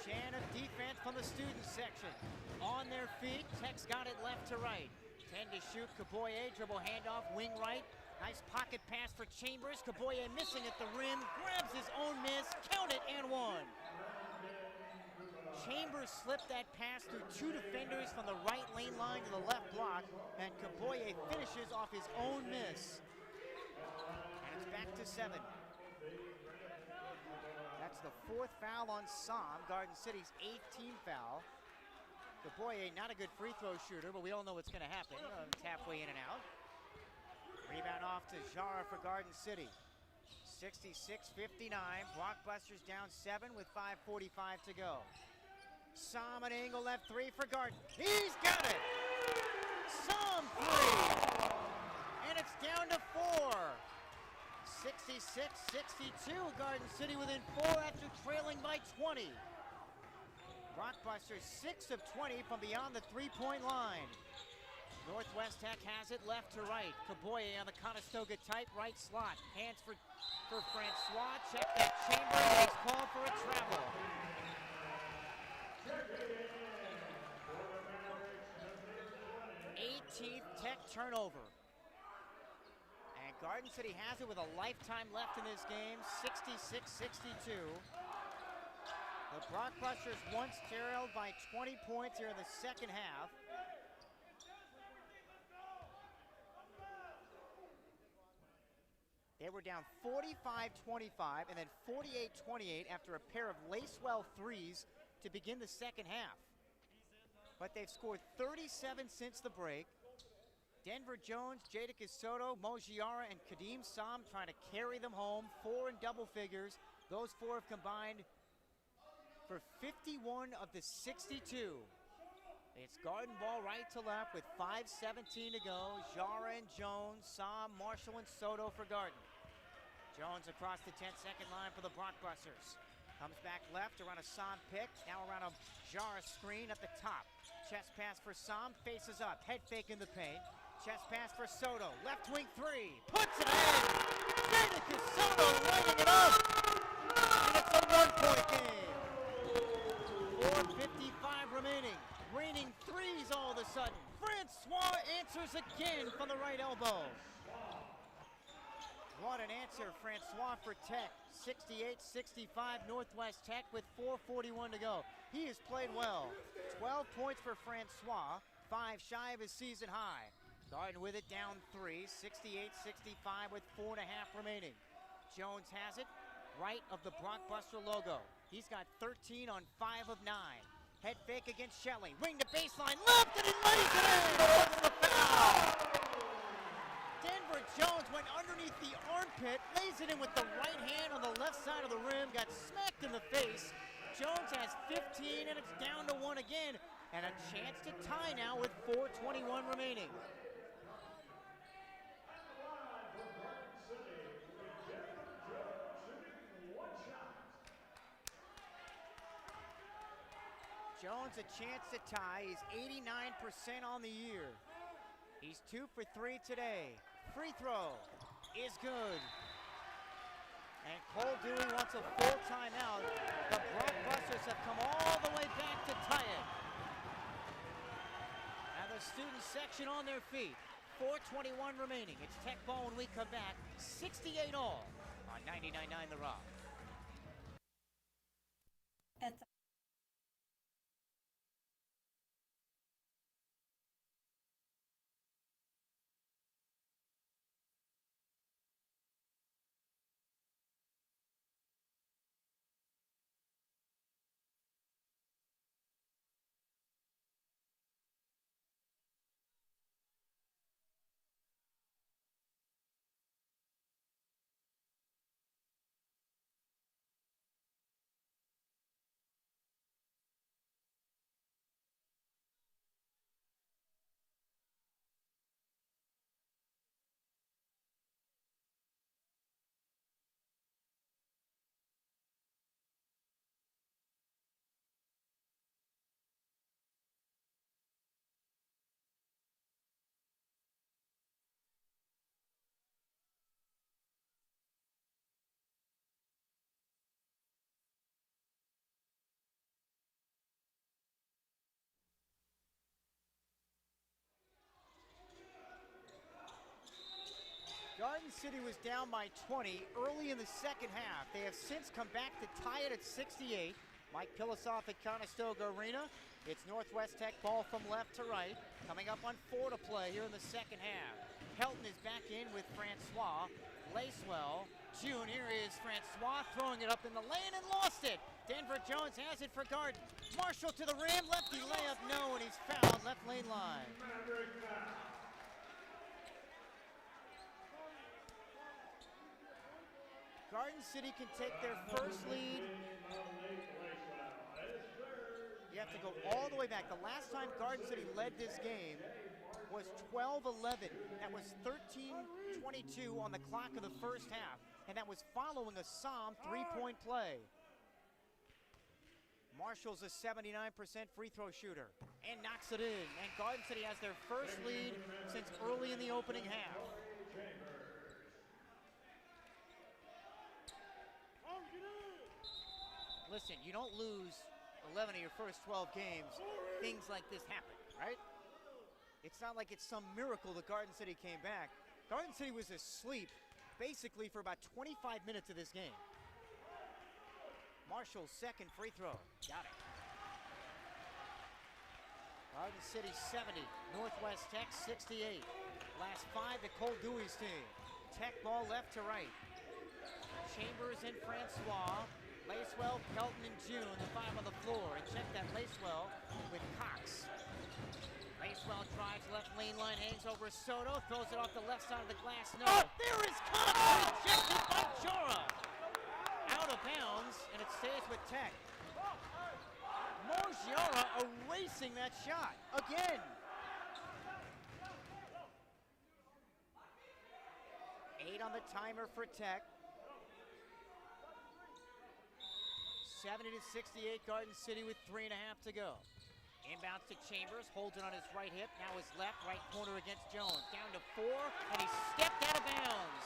Chan of defense from the student section. On their feet, Tech's got it left to right. 10 to shoot, Kaboye, dribble handoff, wing right. Nice pocket pass for Chambers. Kaboye missing at the rim, grabs his own miss, count it, and one. Chambers slipped that pass through 2 defenders from the right lane line to the left block, and Kaboye finishes off his own miss. And it's back to 7. That's the 4th foul on Som, Garden City's 18th foul. Kaboye, not a good free throw shooter, but we all know what's going to happen. It's halfway in and out. Rebound off to Jara for Garden City. 66-59, Blockbusters down 7 with 5:45 to go. Som an angle left 3 for Garden. He's got it! Som 3! And it's down to 4. 66-62, Garden City within 4 after trailing by 20. Rockbusters 6 of 20 from beyond the three-point line. Northwest Tech has it left to right. Kaboye on the Conestoga type right slot. Hands for Francois. Check that Chamber. He's called for a travel. 18th Tech turnover. And Garden City has it with a lifetime left in this game. 66-62. The Blockbusters once trailed by 20 points here in the second half. They were down 45-25 and then 48-28 after a pair of Lacewell threes to begin the second half. But they've scored 37 since the break. Denver Jones, Jadakiss Soto, Mojiara, and Kadeem Som trying to carry them home. 4 in double figures. Those 4 have combined for 51 of the 62. It's Garden ball right to left with 5:17 to go. Jara and Jones, Som, Marshall, and Soto for Garden. Jones across the 10-second line for the Blockbusters. Comes back left around a Som pick. Now around a Jara screen at the top. Chest pass for Som, faces up. Head fake in the paint. Chest pass for Soto. Left wing 3. Puts it in! Jadakiss Soto lighting it up! And it's a 1-point game. 4:55 remaining. Raining threes all of a sudden. Francois answers again from the right elbow. What an answer, Francois for Tech. 68-65 Northwest Tech with 4:41 to go. He has played well. 12 points for Francois, 5 shy of his season high. Garden with it down 3, 68-65 with 4.5 remaining. Jones has it, right of the Blockbuster logo. He's got 13 on 5 of 9. Head fake against Shelley. Wing to baseline. Left and he lays it in. What's the foul? Denver Jones went underneath the armpit. Lays it in with the right hand on the left side of the rim. Got smacked in the face. Jones has 15 and it's down to 1 again. And a chance to tie now with 4:21 remaining. Jones a chance to tie. He's 89% on the year. He's 2 for 3 today. Free throw is good. And Cole Dewey wants a full timeout. The Blockbusters have come all the way back to tie it. And the student section on their feet. 4:21 remaining. It's Tech ball when we come back. 68 all on 99.9 The Rock. Garden City was down by 20 early in the second half. They have since come back to tie it at 68. Mike Pilasoff at Conestoga Arena. It's Northwest Tech ball from left to right. Coming up on 4 to play here in the second half. Helton is back in with Francois. Lacewell. June, here is Francois throwing it up in the lane and lost it. Denver Jones has it for Garden. Marshall to the rim, lefty layup, no, and he's fouled left lane line. Garden City can take their first lead. You have to go all the way back. The last time Garden City led this game was 12-11. That was 13:22 on the clock of the first half, and that was following a Somme three-point play. Marshall's a 79% free throw shooter and knocks it in, and Garden City has their first lead since early in the opening half. Listen, you don't lose 11 of your first 12 games. Things like this happen, right? It's not like it's some miracle that Garden City came back. Garden City was asleep basically for about 25 minutes of this game. Marshall's second free throw. Got it. Garden City 70, Northwest Tech 68. Last 5 to Cole Dewey's team. Tech ball left to right. Chambers and Francois. Lacewell, Pelton, and June, the 5 on the floor. And check that Lacewell with Cox. Lacewell drives left lane line, hangs over Soto, throws it off the left side of the glass. No, there is Cox, rejected by Jora. Out of bounds, and it stays with Tech. Morgiara erasing that shot again. 8 on the timer for Tech. 70-68, Garden City with 3.5 to go. Inbounds to Chambers, holds it on his right hip, now his left, right corner against Jones. Down to 4, and he stepped out of bounds.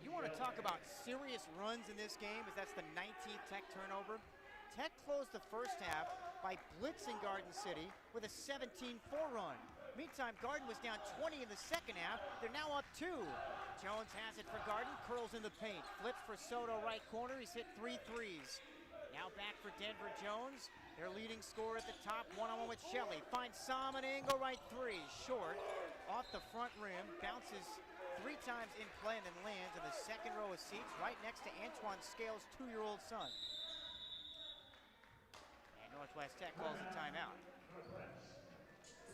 You want to talk about serious runs in this game, as that's the 19th Tech turnover. Tech closed the first half by blitzing Garden City with a 17-4 run. Meantime, Garden was down 20 in the second half. They're now up 2. Jones has it for Garden, curls in the paint. Flips for Soto, right corner. He's hit 3 threes. Now back for Denver Jones. Their leading scorer at the top, one-on-one with Shelley. Finds Sam, an angle right 3. Short, off the front rim. Bounces 3 times in play and then lands in the second row of seats right next to Antoine Scales' 2-year-old son. And Northwest Tech calls a timeout.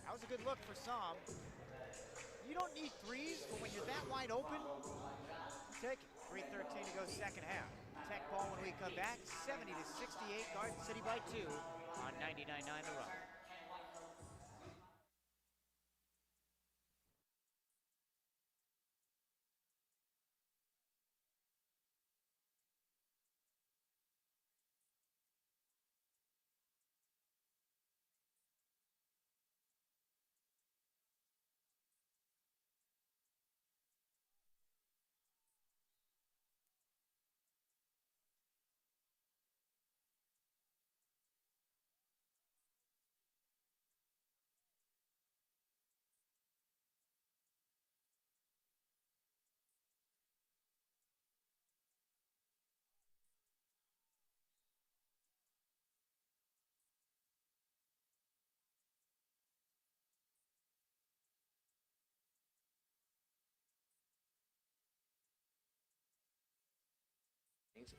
That was a good look for Sam. You don't need threes, but when you're that wide open, take it. 3:13 to go second half. Tech ball when we come back, 70-68, Garden City by 2 on 99.9 The Rock.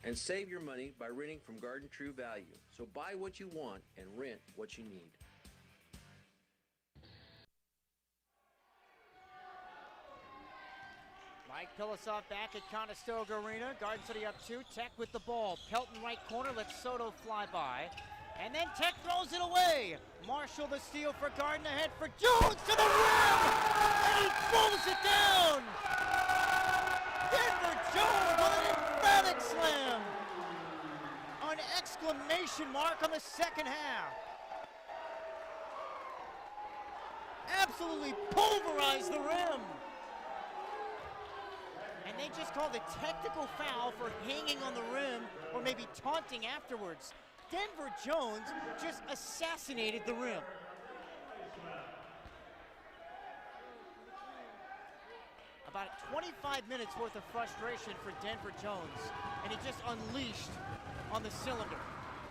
And save your money by renting from Garden True Value. So buy what you want and rent what you need. Mike Pilasov back at Conestoga Arena. Garden City up 2. Tech with the ball. Pelton right corner. Lets Soto fly by. And then Tech throws it away. Marshall the steal for Garden, ahead for Jones to the rim! And he pulls it down! Denver Jones with an emphatic slam! An exclamation mark on the second half. Absolutely pulverized the rim. And they just called a technical foul for hanging on the rim or maybe taunting afterwards. Denver Jones just assassinated the rim. About 25 minutes worth of frustration for Denver Jones, and he just unleashed on the cylinder.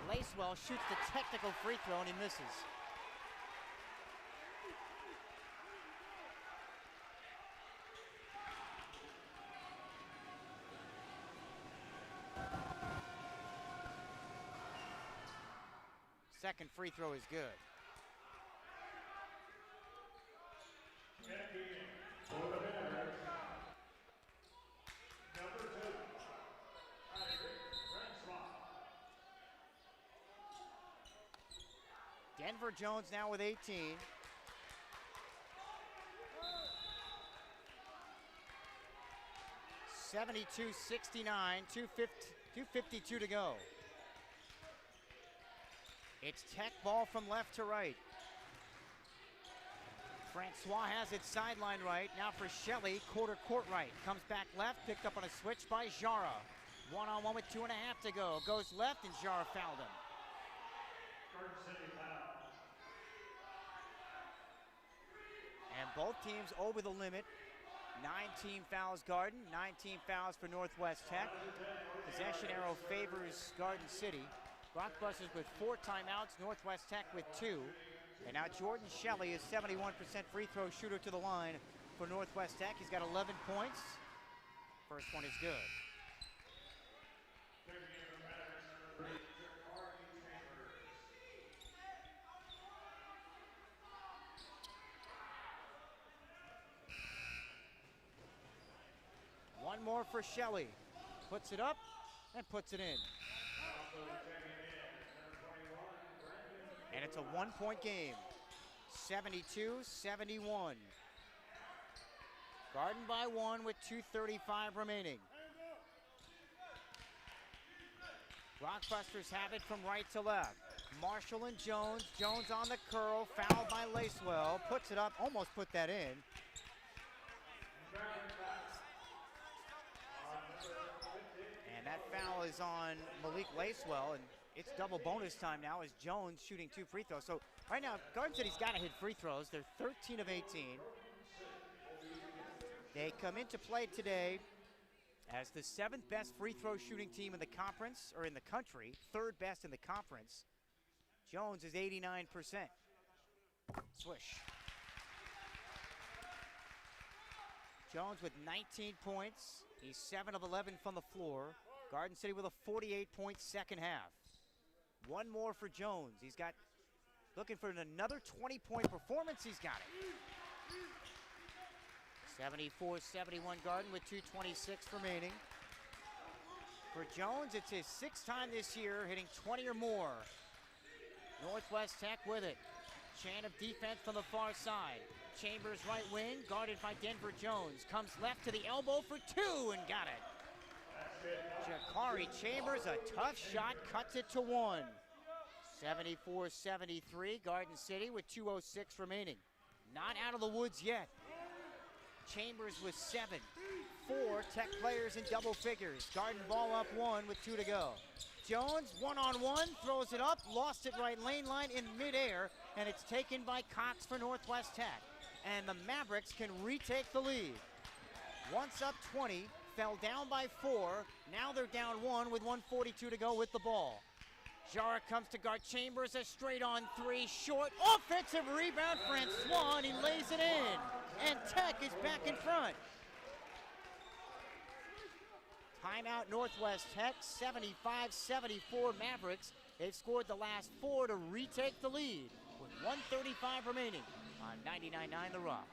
Lacewell shoots the technical free throw and he misses. Second free throw is good. Denver Jones now with 18. (72-69), 2:52 to go. It's Tech ball from left to right. Francois has it sideline right. Now for Shelley, quarter court right. Comes back left, picked up on a switch by Jara. One-on-one with 2.5 to go. Goes left and Jara fouled him. And both teams over the limit. 19 fouls Garden, 19 fouls for Northwest Tech. Possession arrow favors Garden City. Rockbusters with 4 timeouts, Northwest Tech with 2. And now Jordan Shelley is 71% free throw shooter to the line for Northwest Tech. He's got 11 points. First one is good. One more for Shelley. Puts it up and puts it in. And it's a 1-point game. 72-71. Garden by 1 with 2:35 remaining. Rockbusters have it from right to left. Marshall and Jones. Jones on the curl. Fouled by Lacewell. Puts it up. Almost put that in. And that foul is on Malik Lacewell. And it's double bonus time now as Jones shooting 2 free throws. So right now, Garden City's got to hit free throws. They're 13 of 18. They come into play today as the 7th best free throw shooting team in the conference, or in the country, 3rd best in the conference. Jones is 89%. Swish. Jones with 19 points. He's 7 of 11 from the floor. Garden City with a 48-point second half. One more for Jones. He's got, looking for another 20-point performance. He's got it. 74-71 Garden with 2:26 remaining. For Jones, it's his 6th time this year hitting 20 or more. Northwest Tech with it. Chan of defense from the far side. Chambers right wing, guarded by Denver Jones. Comes left to the elbow for 2 and got it. Jakari Chambers, a tough shot, cuts it to 1. 74-73, Garden City with 2:06 remaining. Not out of the woods yet. Chambers with 7. 4 Tech players in double figures. Garden ball up 1 with 2 to go. Jones, one-on-one, throws it up, lost it right lane line in midair, and it's taken by Cox for Northwest Tech. And the Mavericks can retake the lead. Once up 20, fell down by 4. Now they're down 1 with 1:42 to go with the ball. Jara comes to guard Chambers, a straight-on 3, short, offensive rebound, Francois, and he lays it in. And Tech is back in front. Timeout Northwest Tech, 75-74 Mavericks. They've scored the last 4 to retake the lead with 1:35 remaining on 99.9 The Rock.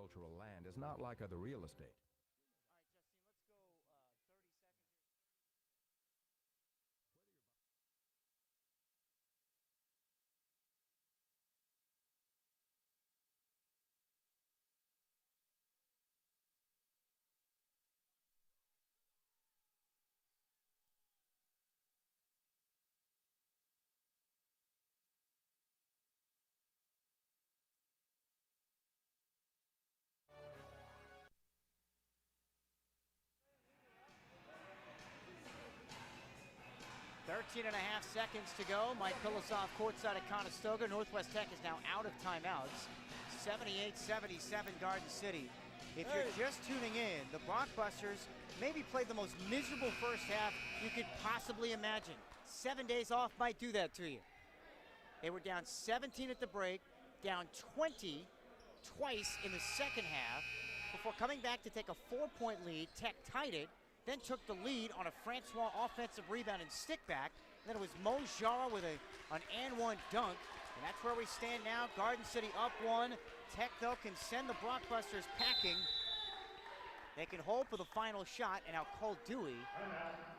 agricultural land is not like other real estate. Thirteen and a half seconds to go. Mike Pilosoff courtside at Conestoga. Northwest Tech is now out of timeouts. 78-77 Garden City. If you're just tuning in, the Blockbusters maybe played the most miserable first half you could possibly imagine. 7 days off might do that to you. They were down 17 at the break, down 20 twice in the second half, before coming back to take a 4-point lead. Tech tied it, then took the lead on a Francois offensive rebound and stick back. Then it was Mo Jara with an and one dunk. And that's where we stand now. Garden City up one. Tech, though, can send the Blockbusters packing. They can hold for the final shot, and now Cole Dewey.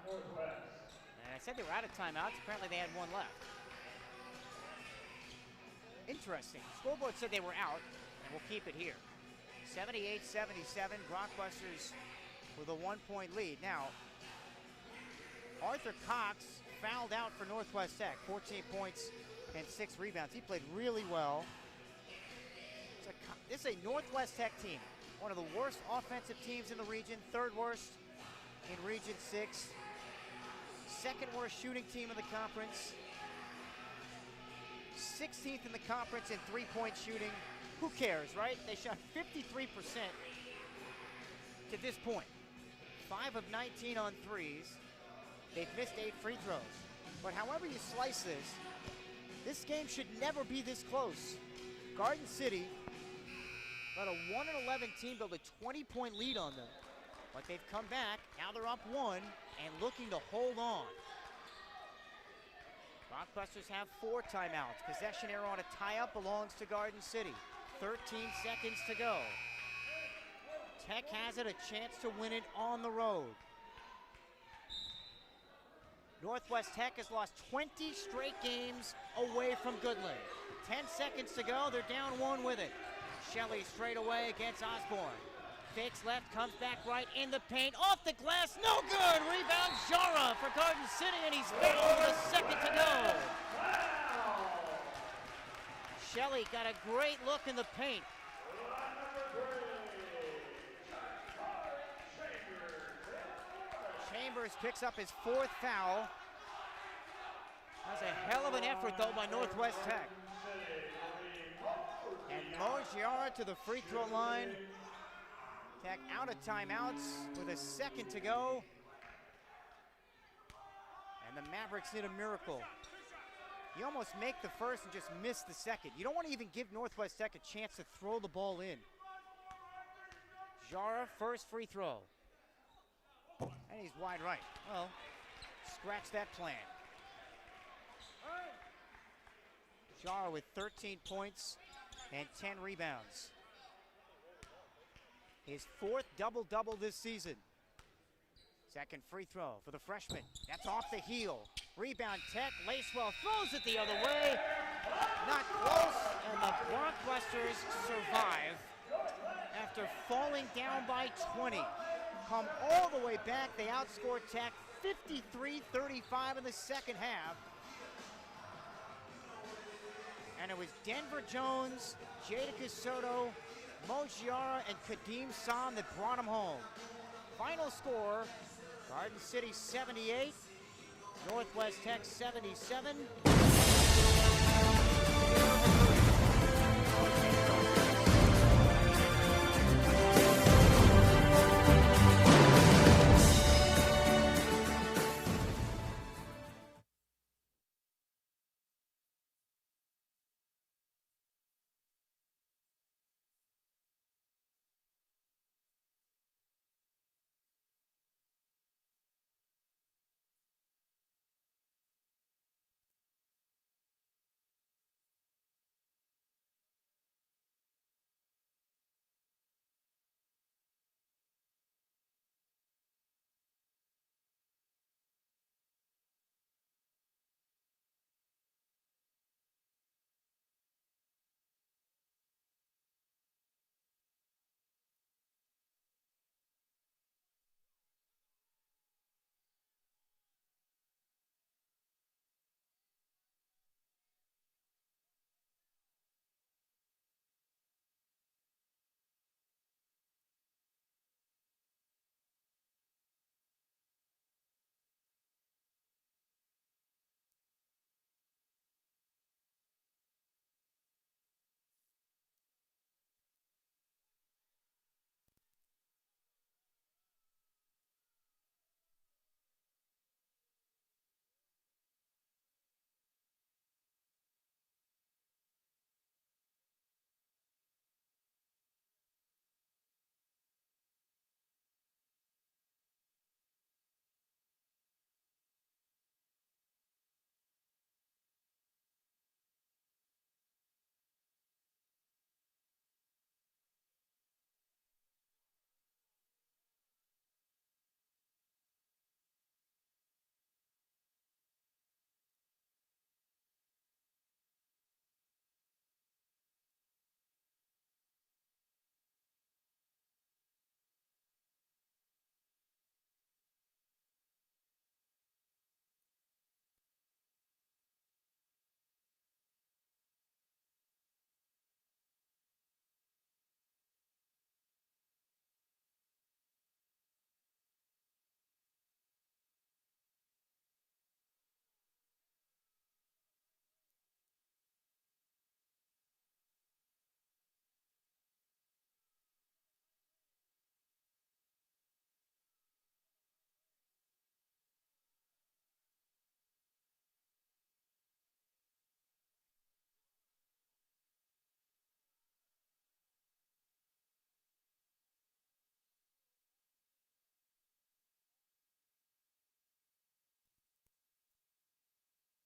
And I said they were out of timeouts. Apparently they had one left. Interesting. Scoreboard said they were out, and we'll keep it here. 78-77, Blockbusters with a 1-point lead. Now, Arthur Cox fouled out for Northwest Tech, 14 points and 6 rebounds. He played really well. This is a Northwest Tech team, one of the worst offensive teams in the region, third worst in Region 6, second worst shooting team in the conference, 16th in the conference in three-point shooting. Who cares, right? They shot 53% to this point. 5 of 19 on threes. They've missed 8 free throws. But however you slice this game should never be this close. Garden City let a 1-11 team build a 20-point lead on them. But they've come back. Now they're up 1 and looking to hold on. Blockbusters have 4 timeouts. Possession arrow on a tie-up belongs to Garden City. 13 seconds to go. Tech has it, a chance to win it on the road. Northwest Tech has lost 20 straight games away from Goodland. 10 seconds to go, they're down 1 with it. Shelley straight away against Osborne. Fakes left, comes back right in the paint, off the glass, no good! Rebound Jara for Garden City, and he's fouled with a second to go. Shelley got a great look in the paint. Chambers picks up his 4th foul. That's a hell of an effort, though, by Northwest Tech. And Mojiara to the free throw line. Tech out of timeouts with a second to go. And the Mavericks need a miracle. You almost make the first and just miss the second. You don't want to even give Northwest Tech a chance to throw the ball in. Jara, first free throw. And he's wide right. Well, scratch that plan. Jara with 13 points and 10 rebounds. His 4th double-double this season. Second free throw for the freshman. That's off the heel. Rebound Tech. Lacewell throws it the other way. Not close, and the Blockbusters survive after falling down by 20. Come all the way back. They outscored Tech 53-35 in the second half. And it was Denver Jones, Jadakiss Soto, Mojiara, and Kadeem San that brought him home. Final score, Garden City 78, Northwest Tech 77.